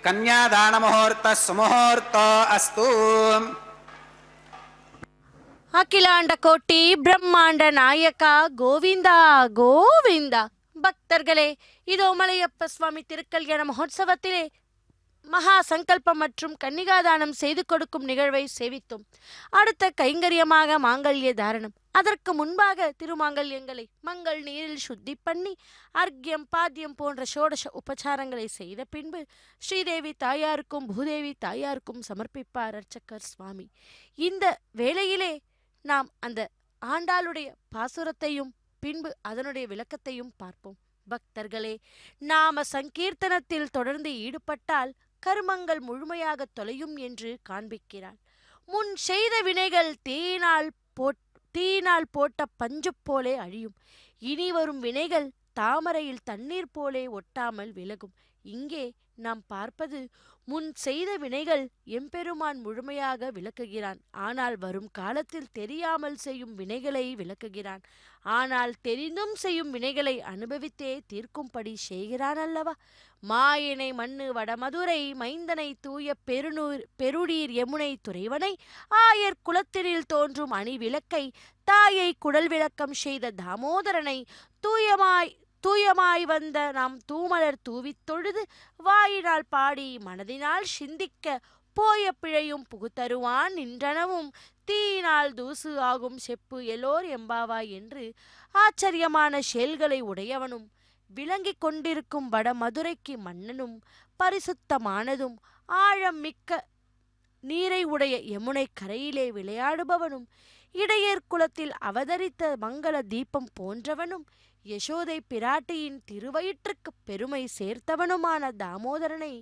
కన్యాదానముహూర్తः సుముహూర్తో అస్తు. அகிலாண்ட கோட்டி பிரம்மாண்ட நாயக்கா கோவிந்தா கோவிந்தா. பக்தர்களே, இதோ மலையப்ப சுவாமி திருக்கல்யாண மகோத்சவத்திலே மகா சங்கல்பம் மற்றும் கன்னிகாதானம் செய்து கொடுக்கும் நிகழ்வை சேவித்தோம். அடுத்த கைங்கரியமாக மாங்கல்ய தாரணம். அதற்கு முன்பாக திருமாங்கல்யங்களை மங்கள் நீரில் சுத்தி பண்ணி அர்க்யம் பாத்தியம் போன்ற ஷோடச உபச்சாரங்களை செய்த பின்பு ஸ்ரீதேவி தாயாருக்கும் பூதேவி தாயாருக்கும் சமர்ப்பிப்பார் அர்ச்சகர் சுவாமி. இந்த வேளையிலே நாம் அந்த ஆண்டாளுடைய பாசுரத்தையும் பின்பு அதனுடைய விளக்கத்தையும் பார்ப்போம். பக்தர்களே, நாம சங்கீர்த்தனத்தில் தொடர்ந்து ஈடுபட்டால் கர்மங்கள் முழுமையாக தொலையும் என்று காண்பிக்கிறாள். முன் செய்த வினைகள் தீயினால் போட்ட பஞ்சு போலே அழியும். இனி வரும் வினைகள் தாமரையில் தண்ணீர் போலே ஒட்டாமல் விலகும். இங்கே நாம் பார்ப்பது, முன் செய்த வினைகள் எம்பெருமான் முழுமையாக விளக்குகிறான். ஆனால் வரும் காலத்தில் தெரியாமல் செய்யும் வினைகளை விளக்குகிறான். ஆனால் தெரிந்தும் செய்யும் வினைகளை அனுபவித்தே தீர்க்கும்படி செய்கிறான் அல்லவா? மாயனை மண்ணு வடமதுரை மைந்தனை தூய பெருநீர் யமுனை துறைவனை ஆயர் குலத்தினில் தோன்றும் அணி விளக்கை தாயை குடல் விளக்கம் செய்த தாமோதரனை தூயமாய் வந்த நாம் தூமலர் தூவித் தொழுது வாயினால் பாடி மனதினால் சிந்திக்க போய பிழையும் புகுத்தருவான் நின்றனவும் தீயினால் தூசு ஆகும் செப்பு எல்லோர் எம்பாவாய் என்று ஆச்சரியமான செயல்களை உடையவனும் விளங்கிக் கொண்டிருக்கும் வட மதுரைக்கு மன்னனும் பரிசுத்தமானதும் ஆழம் மிக்க நீரை உடைய யமுனை கரையிலே விளையாடுபவனும் இடையர் குலத்தில் அவதரித்த மங்கள தீபம் போன்றவனும் யசோதை பிராட்டியின் திருவயிற்றுக்கு பெருமை சேர்த்தவனுமான தாமோதரனை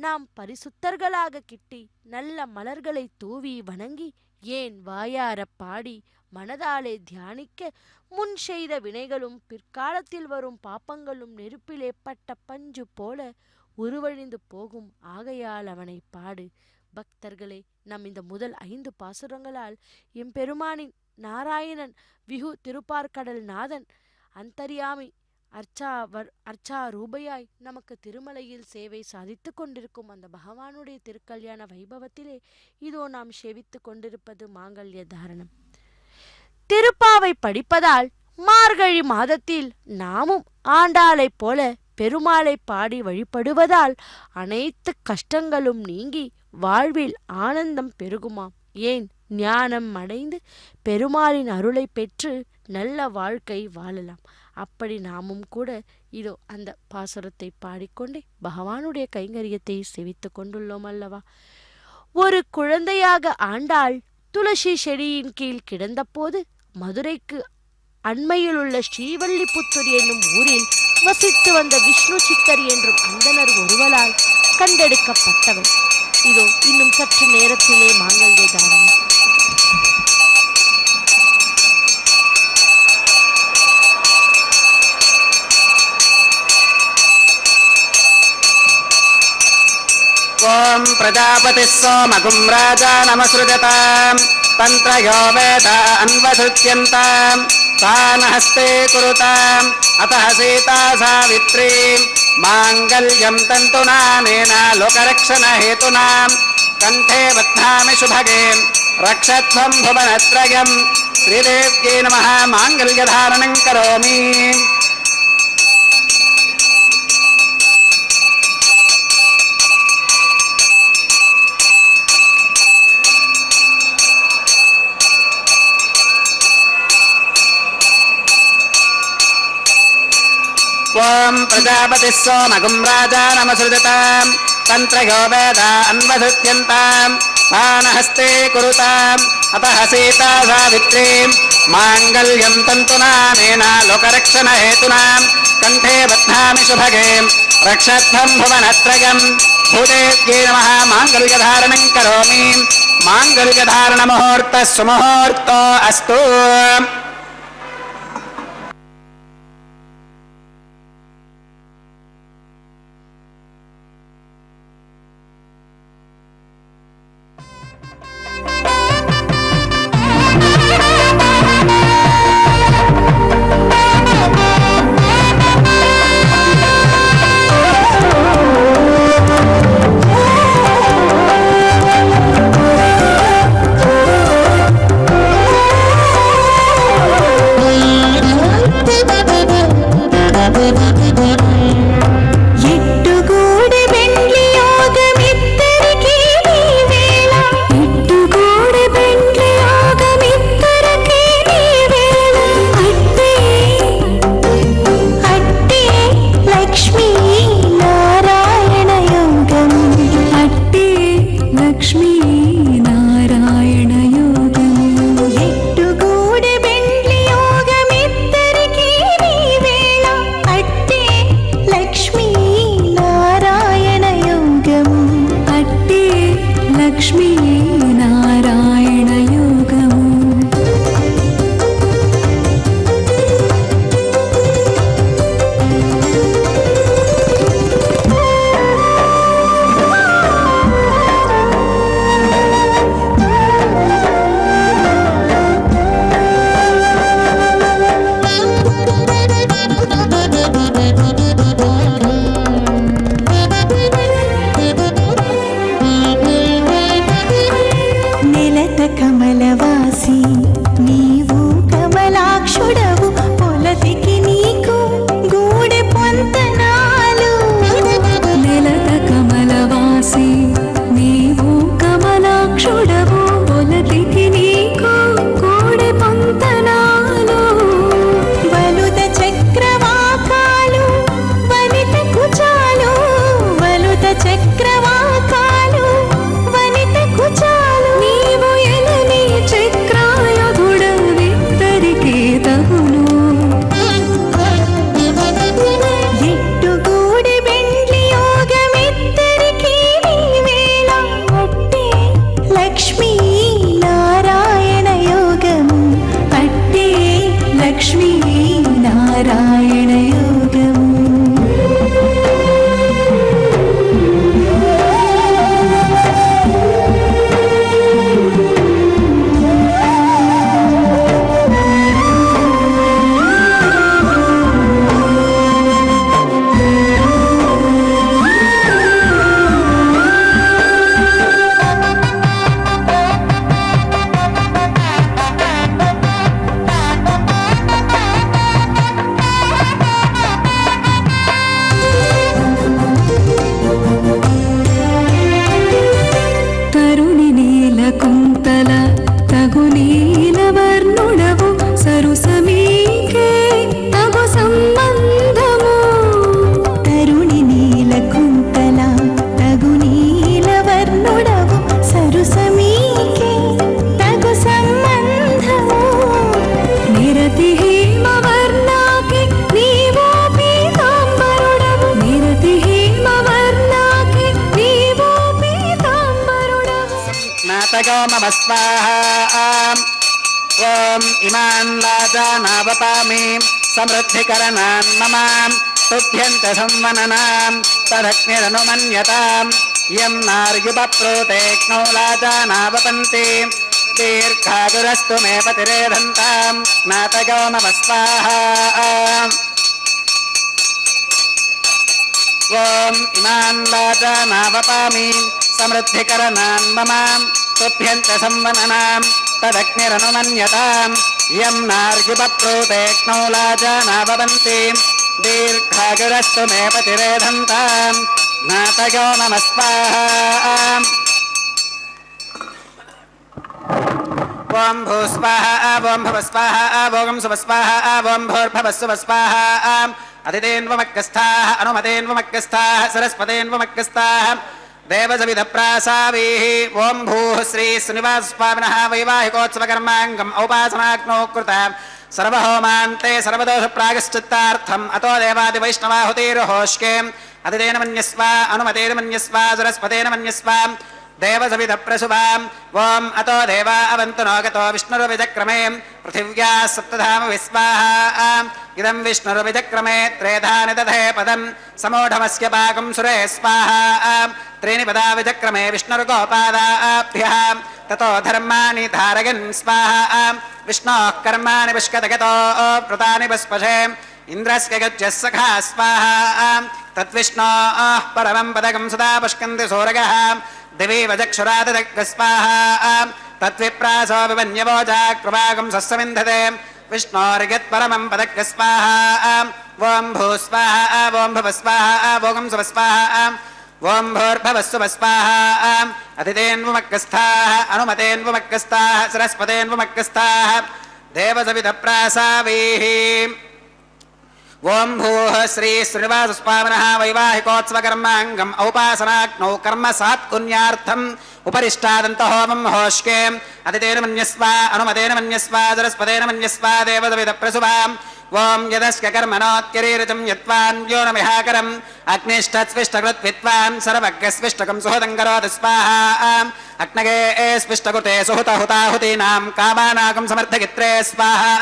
நாம் பரிசுத்தர்களாக கிட்டி நல்ல மலர்களை தூவி வணங்கி ஏன் வாயார பாடி மனதாலே தியானிக்க முன் செய்த வினைகளும் பிற்காலத்தில் வரும் பாப்பங்களும் நெருப்பிலே பட்ட பஞ்சு போல உருவழிந்து போகும். ஆகையால் அவனை பாடு. பக்தர்களே, நம் இந்த முதல் 5 பாசுரங்களால் எம்பெருமானின் நாராயணன் விகு திருப்பார்கடல் நாதன் அந்தர்யாமி அர்ச்சா ரூபையாய் நமக்கு திருமலையில் சேவை சாதித்து கொண்டிருக்கும் அந்த பகவானுடைய திருக்கல்யாண வைபவத்திலே இதோ நாம் சேவித்து கொண்டிருப்பது மாங்கல்ய தாரணம். திருப்பாவை படிப்பதால் மார்கழி மாதத்தில் நாமும் ஆண்டாளைப் போல பெருமாளை பாடி வழிபடுவதால் அனைத்து கஷ்டங்களும் நீங்கி வாழ்வில் ஆனந்தம் பெருகுமாம். ஏன், ஞானம் அடைந்து பெருமாளின் அருளை பெற்று நல்ல வாழ்க்கை வாழலாம். அப்படி நாமும் கூட இதோ அந்த பாசுரத்தை பாடிக்கொண்டே பகவானுடைய கைங்கரியத்தை செவித்து கொண்டுள்ளோம் அல்லவா? ஒரு குழந்தையாக ஆண்டாள் துளசி செடியின் கீழ் கிடந்தபோது மதுரைக்கு அண்மையில் உள்ள ஸ்ரீவல்லிபுத்தூர் என்னும் ஊரில் வசித்து வந்த விஷ்ணு சித்தர் என்றும் அந்தனர் ஒருவரால் கண்டெடுக்கப்பட்டவர். இதோ இன்னும் சற்று நேரத்திலே மாங்கல்ய தாரணம். ஓம் பிரஜாபதிः सोमगुं राजानमसृजताम् तन्त्रयो वेद अन्वधुत्यन्ताम् तान् हस्ते कुरुताम् अतः सीता सावित्रीम् माङ्गल्यं तन्तुनानेन लोकरक्षणहेतुनां कण्ठे बध्नामि शुभगे रक्षध्वं भुवनत्रयम् श्रीदेव्यै नमः माङ्गल्यधारणं करोमि. ओम प्रजापतिः सोमगुं राजानमसृजताम् तन्त्रयो वेद अन्वधुत्यन्ताम् तान् हस्ते कुरुताम् अतः सीता सावित्रीम् माङ्गल्यं तन्तुनानेन लोकरक्षणहेतुनां कण्ठे बध्नामि शुभगे रक्षध्वं भुवनत्रयम् भूदेव्यै नमः माङ्गल्यधारणं करोमि. माङ्गल्यधारणमुहूर्तः सुमुहूर्तो अस्तु. नातयो मम स्वाहा ॐ इमान् लाजानावपामि समृद्धिकरणान् मम तुभ्यन्त संवननां तदग्निरनुमन्यताम् यं नार्युपप्रोतेक्नो लाजानावपन्ति दीर्घागुरस्तु मे पतिरेधन्तां नातयो मम स्वाहा ॐ इमान् लाजानावपामि समृद्धिकरणान् मम तुभ्यन्त संवननां तदग्निरनुमन्यतां यं नार्युपप्रोतेक्नो लाजानावपन्ति दीर्घागुरस्तु मे पतिरेधन्तां नातयो मम स्वाहा ॐ भूस्वाहा ॐ भवस्वाहा ॐ सुवस्वाहा ॐ भूर्भवस्सुवस्वाहा अदितेन्वमग्गस्थाः अनुमतेन्वमग्गस्थाः सरस्वतेन्वमग्गस्थाः देवसविधप्रासावीः ॐ भूः श्री श्रीनिवासस्वामिनः वैवाहिकोत्सवकर्माङ्गम् औपासनाग्नौ कृता सर्वहोमान्ते सर्वदोषप्रायश्चित्तार्थम् अतो देवादिवैष्णवाहुतिर्होष्के अदितेन मन्यस्व अनुमतेन मन्यस्व सरस्वतेन मन्यस्व देवसविधप्रसुभाम् ॐ अतो देवा अवन्तु नो गतो विष्णुर्विजक्रमे पृथिव्याः सप्तधाम विस्वाहा इदं विष्णुर्विजक्रमे त्रेधानि दधे पदं समूढमस्य पाकं सुरे स्वाहा त्रीणि पदा विजक्रमे विष्णुर्गोपादाभ्यः ततो धर्माणि धारयन् स्वाहा विष्णोः कर्माणि पुष्कतगतो प्रतानि पुष्पशे इन्द्रस्य गच्छः सखा स्वाहा तद्विष्णोः परमं पदकं सदा पुष्कन्ति सूरगः दिवि वजक्षुरादग्स्वाहा तद्विप्रासो विवन्यवोजाकृपागं सस्समिन्धते विष्णोर्यत्परमं पदग्स्वाहा ॐ भूस्वाहा ॐ भवस्वाहा ॐ सुवस्वाहा ॐ भूर्भवस्सुवस्वाहा अदितेन्वमग्गस्थाः अनुमतेन्वमग्गस्थाः सरस्वतेन्वमग्गस्थाः देवसविधप्रासावीः ॐ भूः श्री श्रीनिवासस्वामिनः वैवाहिकोत्सवकर्माङ्गम् औपासनाग्नौ कर्म सात्कुन्यार्थम् उपरिष्टादन्तहोमं होष्के अदितेन मन्यस्व अनुमतेन मन्यस्व सरस्वतेन मन्यस्व देवसविधप्रसुभाम् ॐ यदस्य कर्मणोत्किरीरितं यत्त्वान्यो न मिहाकरम् अग्निष्ठत्स्विष्टकृत्वित्वान् सर्वज्ञस्विष्टकं सुहृदं करोति स्वाहा अग्नगे स्विष्टकृते सुहुतहुताहुतीनां कामानाकं समर्थगित्रे स्वाहा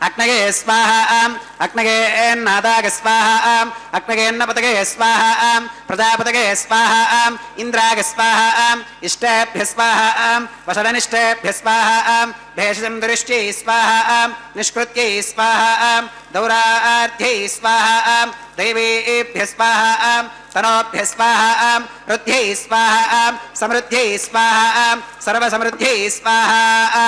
अग्नगे स्वाहा अग्नगे नादाग स्वाहा अग्नगेन्नपतगे स्वाहा प्रजापतगे स्वाहा इन्द्राग स्वाहा इष्टेभ्य स्वाहा वषडनिष्ठेभ्य स्वाहा भेषजं दृष्ट्यै स्वाहा निष्कृत्यै स्वाहा दौरार्ध्यै स्वाहा दैवेभ्य स्वाहा तनोभ्य स्वाहा रुद्ध्यै स्वाहा समृद्ध्यै स्वाहा सर्वसमृद्ध्यै स्वाहा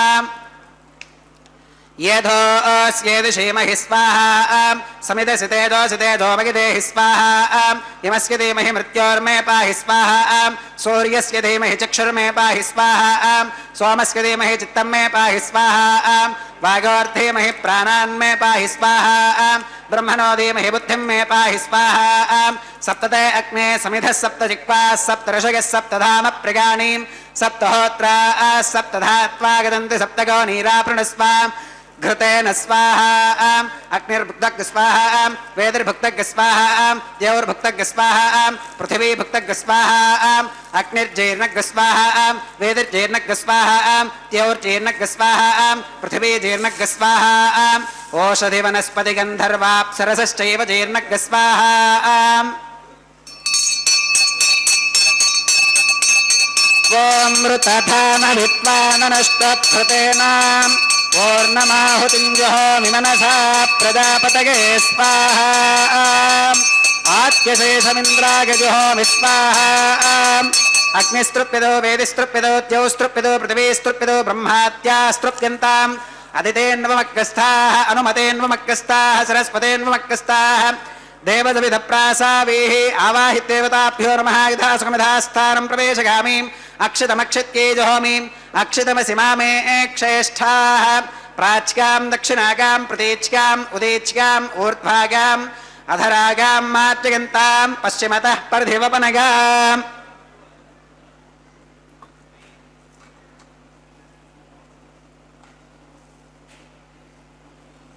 येधोऽस्येदिषीमहि स्वाहा समिदसि तेजोऽसि तेजोमगिदेहि स्वाहा यमस्य धीमहि मृत्योर्मे पाहि स्वाहा सूर्यस्य धीमहि चक्षुर्मे पाहि स्वाहा सोमस्य धीमहि चित्तं मे पाहि स्वाहा वागोर्धीमहि प्राणान्मे पाहि स्वाहा ब्रह्मणो धीमहि बुद्धिं मे पाहि स्वाहा सप्तते अग्ने समिधः सप्तजिह्वाः सप्तऋषयः सप्तधाम प्रगाणीं सप्तहोत्राः सप्तधात्वा गदन्ति सप्तगो नीरापृणस्व घृतेन स्वाहा अग्निर्भुक्तग स्वाहा वेदिर्भुक्तग स्वाहा द्यौर्भुक्तग स्वाहा पृथिवीभुक्तग स्वाहा अग्निर्जीर्णग स्वाहा वेदिर्जीर्णग स्वाहा द्यौर्जीर्णग स्वाहा पृथिवीजीर्णग स्वाहा ओषधि वनस्पति गन्धर्वाप्सरसश्चैव जीर्णग स्वाहा ॐ मृतधान विद्वाननष्टभृतेनां पूर्णमाहुतिं जुहोमि मनसा प्रजापतये स्वाहा आत्यशेषमिन्द्राय जुहोमि स्वाहा अग्निस्तृप्यतो वेदिस्तृप्यतो द्यौस्तृप्यतो पृथिवीस्तृप्यतो ब्रह्मात्यास्तृप्यन्ताम् अदितेन्वमग्गस्थाः अनुमतेन्वमग्गस्थाः सरस्वतेन्वमग्गस्थाः देवसविधप्रासावीः आवाहिदेवताभ्यो नमः यथा सुखमिधास्थानं प्रवेशगामीम् अक्षितमक्षित्यै जुहोमीम् अक्षितमसि मामे क्षेष्ठाः प्राच्यां दक्षिणागां प्रतीच्याम् उदीच्याम् ऊर्ध्वागाम् अधरागां मार्जयन्तां पश्चिमतः परधिवपनगाम्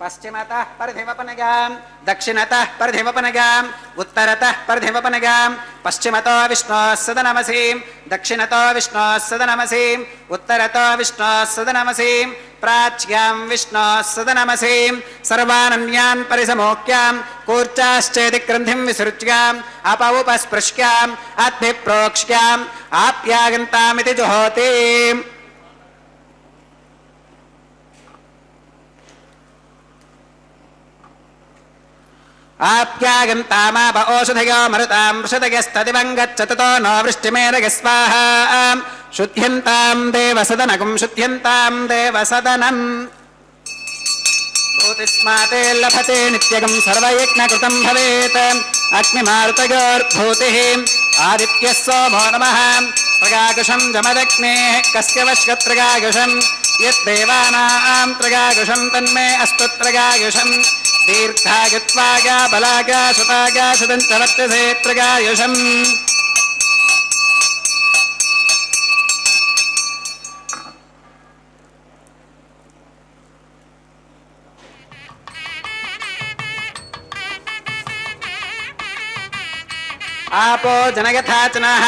पश्चिमतः परधिवपनगाम् दक्षिणतः परधिवपनगाम् उत्तरतः परधिवपनगाम् पश्चिमतो विष्णोः सदनमसीं दक्षिणतो विष्णोः सदनमसीं उत्तरतो विष्णोः सदनमसीं प्राच्यां विष्णोः सदनमसीं सर्वानन्यान् परिसमोक्यां कूर्चाश्चेति ग्रन्थिं विसृज्याम् अपौपस्पृश्याम् अद्भिप्रोक्ष्याम् आप्यागन्तामिति जुहोति आप्यागन्तामाप ओषधयो मरुतां वृषदयस्तदिवं गच्छततो नो वृष्टिमेरय स्वाहा शुद्ध्यन्तां देवसदनकं शुद्ध्यन्तां देवसदनम् भूतिस्माते लभते नित्यगं सर्वयज्ञकृतं भवेत् अग्निमारुतयोर्भूतिः आदित्यः सोमो नमः प्रगाकुशं जमदग्नेः कस्य वश्यत्रगाकुशं यद्देवानां त्रगाकुशं तन्मे अस्तु त्रगाकुशं दीर्घायुत्वागा बलागा सुतागा सुदन्तवर्तसे त्रगायुषम् आपो जनयथाचनः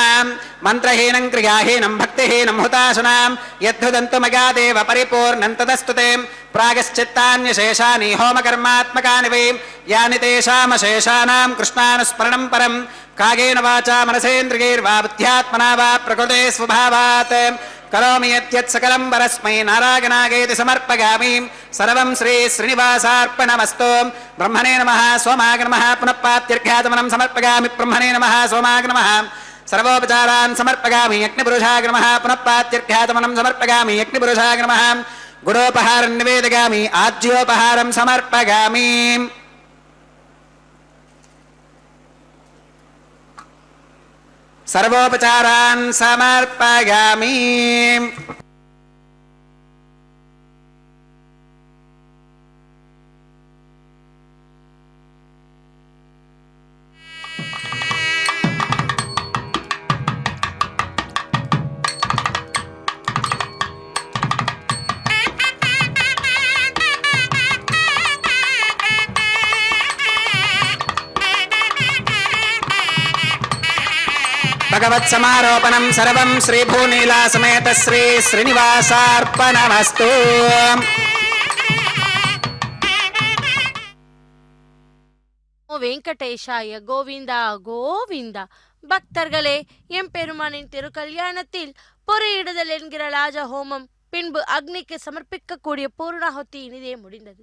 मन्त्रहीनं क्रियाहीनं भक्तिहीनं हुताशनां यद्धुदन्तुमगादेव परिपूर्णं तदस्तुते प्रागश्चित्तान्यशेषानि होमकर्मात्मकानि वै यानि तेषामशेषाणां कृष्णानुस्मरणं परं कागेन वाचा मनसेन्द्रियैर्वा बुद्ध्यात्मना वा प्रकृते स्वभावात् करोमि यत् सकलं परस्मै नारायणागेति समर्पयामि सर्वं श्री श्रीनिवासार्पणमस्तु ब्रह्मणे नमः सोमाय नमः पुनः पात्यर्घ्याचमनं समर्पयामि ब्रह्मणे नमः सोमाय नमः सर्वोपचारान् समर्पयामि यज्ञपुरुषाय नमः पुनः पात्यर्घ्याचमनं समर्पयामि यज्ञपुरुषाय नमः गुडोपहारं निवेदयामि आज्योपहारं समर्पयामि सर्वोपचारान् समर्पयामि भगवत्समारोपणं सर्वं श्रीभूनीला समेत श्री श्रीनिवासार्पणमस्तु வெங்கடேஷாய கோவிந்தா கோவிந்தா. பக்தர்களே, எம்பெருமானின் திருக்கல்யாணத்தில் பொறியிடுதல் என்கிற ராஜ ஹோமம் பின்பு அக்னிக்கு சமர்ப்பிக்கக்கூடிய பூர்ணாகுதி இனிதே முடிந்தது.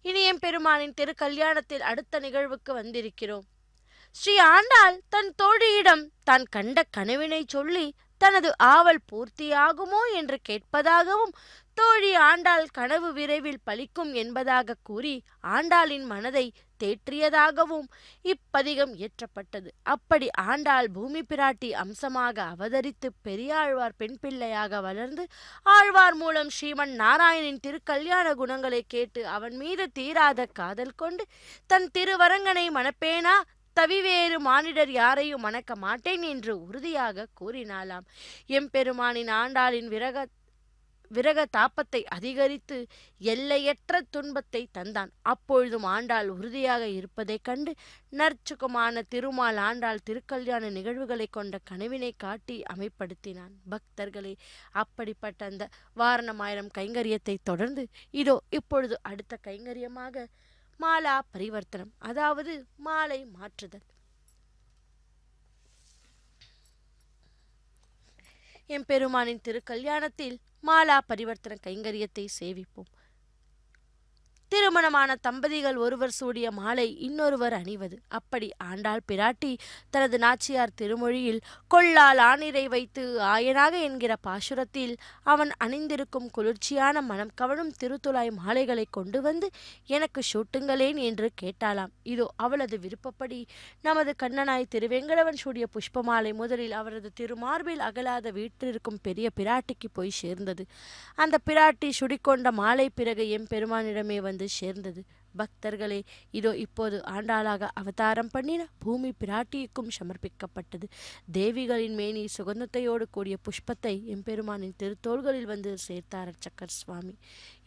இனி எம்பெருமானின் திருக்கல்யாணத்தில் அடுத்த நிகழ்வுக்கு வந்திருக்கிறோம். ஸ்ரீ ஆண்டாள் தன் தோழியிடம் தான் கண்ட கனவினை சொல்லி தனது ஆவல் பூர்த்தியாகுமோ என்று கேட்பதாகவும் தோழி ஆண்டாள் கனவு விரைவில் பலிக்கும் என்பதாக கூறி ஆண்டாளின் மனதை தேற்றியதாகவும் இப்பதிகம் இயற்றப்பட்டது. அப்படி ஆண்டாள் பூமி பிராட்டி அம்சமாக அவதரித்து பெரியாழ்வார் பெண் பிள்ளையாக வளர்ந்து ஆழ்வார் மூலம் ஸ்ரீமன் நாராயணின் திருக்கல்யாண குணங்களை கேட்டு அவன் மீது தீராத காதல் கொண்டு தன் திருவரங்கனை மணப்பேனா தவிவேறு மானிடர் யாரையும் மணக்க மாட்டேன் என்று உறுதியாக கூறினாளாம். எம்பெருமானின் ஆண்டாளின் விரக தாப்பத்தை அதிகரித்து எல்லையற்ற துன்பத்தை தந்தான். அப்பொழுதும் ஆண்டாள் உறுதியாக இருப்பதைக் கண்டு நற்சுகமான திருமால் ஆண்டாள் திருக்கல்யாண நிகழ்வுகளை கொண்ட கனவினை காட்டி அமைப்படுத்தினான். பக்தர்களே, அப்படிப்பட்ட அந்த வாரணமாயிரம் கைங்கரியத்தை தொடர்ந்து இதோ இப்பொழுது அடுத்த கைங்கரியமாக மாலா பரிவர்த்தனம், அதாவது மாலை மாற்றுதல். எம்பெருமானின் திருக்கல்யாணத்தில் மாலா பரிவர்த்தன கைங்கரியத்தை சேவிப்போம். திருமணமான தம்பதிகள் ஒருவர் சூடிய மாலை இன்னொருவர் அணிவது. அப்படி ஆண்டாள் பிராட்டி தனது நாச்சியார் திருமொழியில் கொள்ளால் ஆணிரை வைத்து ஆயனாக என்கிற பாசுரத்தில் அவன் அணிந்திருக்கும் குளிர்ச்சியான மனம் கவழும் திருத்துழாய் மாலைகளை கொண்டு வந்து எனக்கு சூட்டுங்களேன் என்று கேட்டாளாம். இதோ அவளது விருப்பப்படி நமது கண்ணனாய் திருவேங்கடவன் சூடிய புஷ்பமாலை முதலில் அவரது திருமார்பில் அகலாத வீட்டிற்கும் பெரிய பிராட்டிக்கு போய் சேர்ந்தது. அந்த பிராட்டி சுடிக்கொண்ட மாலை பிறகு எம்பெருமானிடமே வந்து சேர்ந்தது. பக்தர்களே, இதோ இப்போது ஆண்டாளாக அவதாரம் பண்ணின பூமி பிராட்டிக்கும் சமர்ப்பிக்கப்பட்டது. தேவிகளின் மேனி சுகந்தத்தையோடு கூடிய புஷ்பத்தை எம்பெருமானின் திருத்தோள்களில் வந்து சேர்த்தார் அர்ச்சகர் சுவாமி.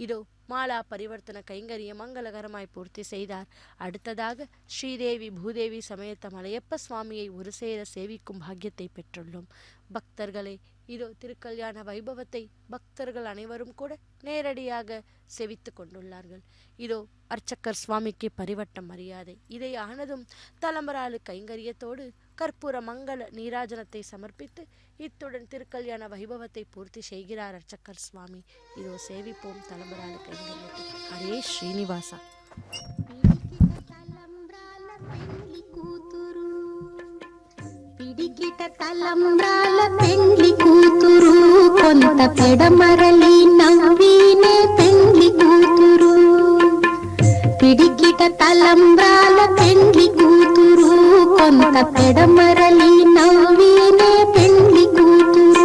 இதோ மாலா பரிவர்த்தன கைங்கரிய மங்களகரமாய் பூர்த்தி செய்தார். அடுத்ததாக ஸ்ரீதேவி பூதேவி சமேத மலையப்ப சுவாமியை ஒரு சேர சேவிக்கும் பாக்கியத்தை பெற்றுள்ளோம். பக்தர்களே, இதோ திருக்கல்யாண வைபவத்தை பக்தர்கள் அனைவரும் கூட நேரடியாக செவித்து கொண்டுள்ளார்கள். இதோ அர்ச்சகர் சுவாமிக்கு பரிவட்ட மரியாதை இதை ஆனதும் தலம்பராலு கைங்கரியத்தோடு கற்பூர மங்கள நீராஜனத்தை சமர்ப்பித்து இத்துடன் திருக்கல்யாண வைபவத்தை பூர்த்தி செய்கிறார் அர்ச்சகர் சுவாமி. இதோ சேவிப்போம் தலம்பராலு கைங்கரியத்தை. ஹரே ஸ்ரீனிவாசா. పిడికిట తలంబ్రాల పెండ్లి కూతురు కొంత పెడమరలి నవ్వీనే పెండ్లి కూతురు. పిడికిట తలంబ్రాల పెండ్లి కూతురు కొంత పెడమరలి నవ్వీనే పెండ్లి కూతురు.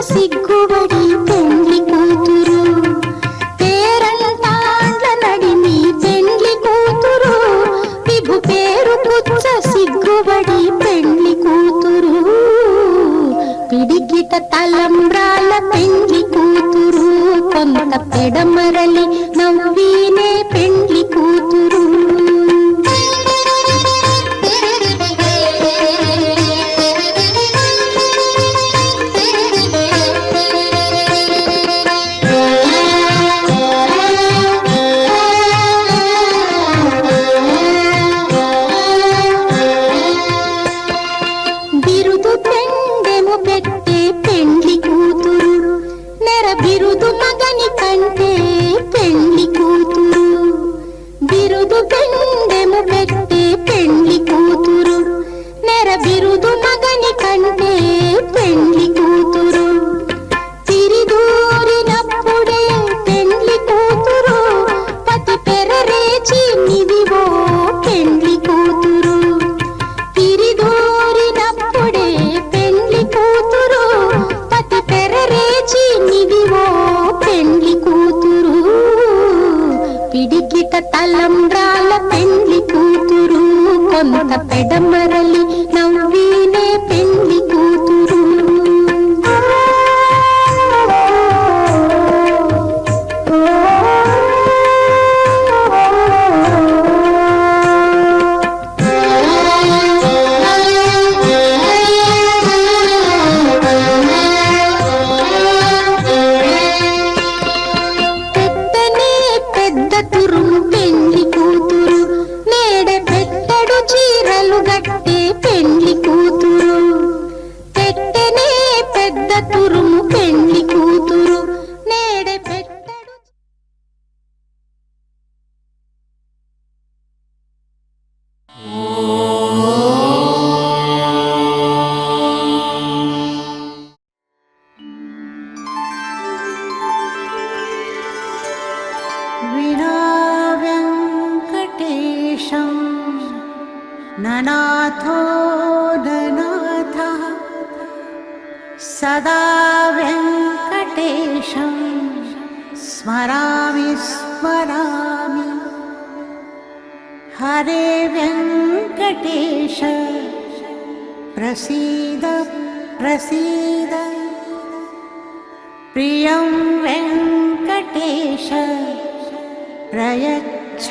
సిగ్గుబడి పెండ్లి కూతురు పేరంటాండ్ల నడిమి పెండ్లి కూతురు విభు పేరు పుచ్చ సిగ్గుబడి పెండ్లి కూతురు. పిడికిట తలంబ్రాల పెండ్లి కూతురు కొంత పెడమరలి నవ్వీనే పెండ్లి కూతురు. బిరుదు మగని కంటే పెండ్లి కూతురు బిరుదు పెండెము పెట్టే పెండ్లి కూతురు నెర బిరుదు మగని కంటే పెండ్లి కూతురు. తిరిదూరినప్పుడే పెండ్లి కూతురు పతి పెరరేచి నిదివో పెండ్లి కూతురు. తిరిదూరినప్పుడే పెండ్లి కూతురు పతి పెరరేచి నిదివో పెండ్లి కూతురు. పిడికిట తలంబ్రాల పెండ్లి కూతురు కొంత పెడమరలి నవ్వీనే పెండ్లి కూతురు. ननाथो ननाथः सदा वेङ्कटेशं स्मरामि स्मरामि. हरे वेङ्कटेश प्रसीद प्रसीद. प्रियं वेङ्कटेश प्रयच्छ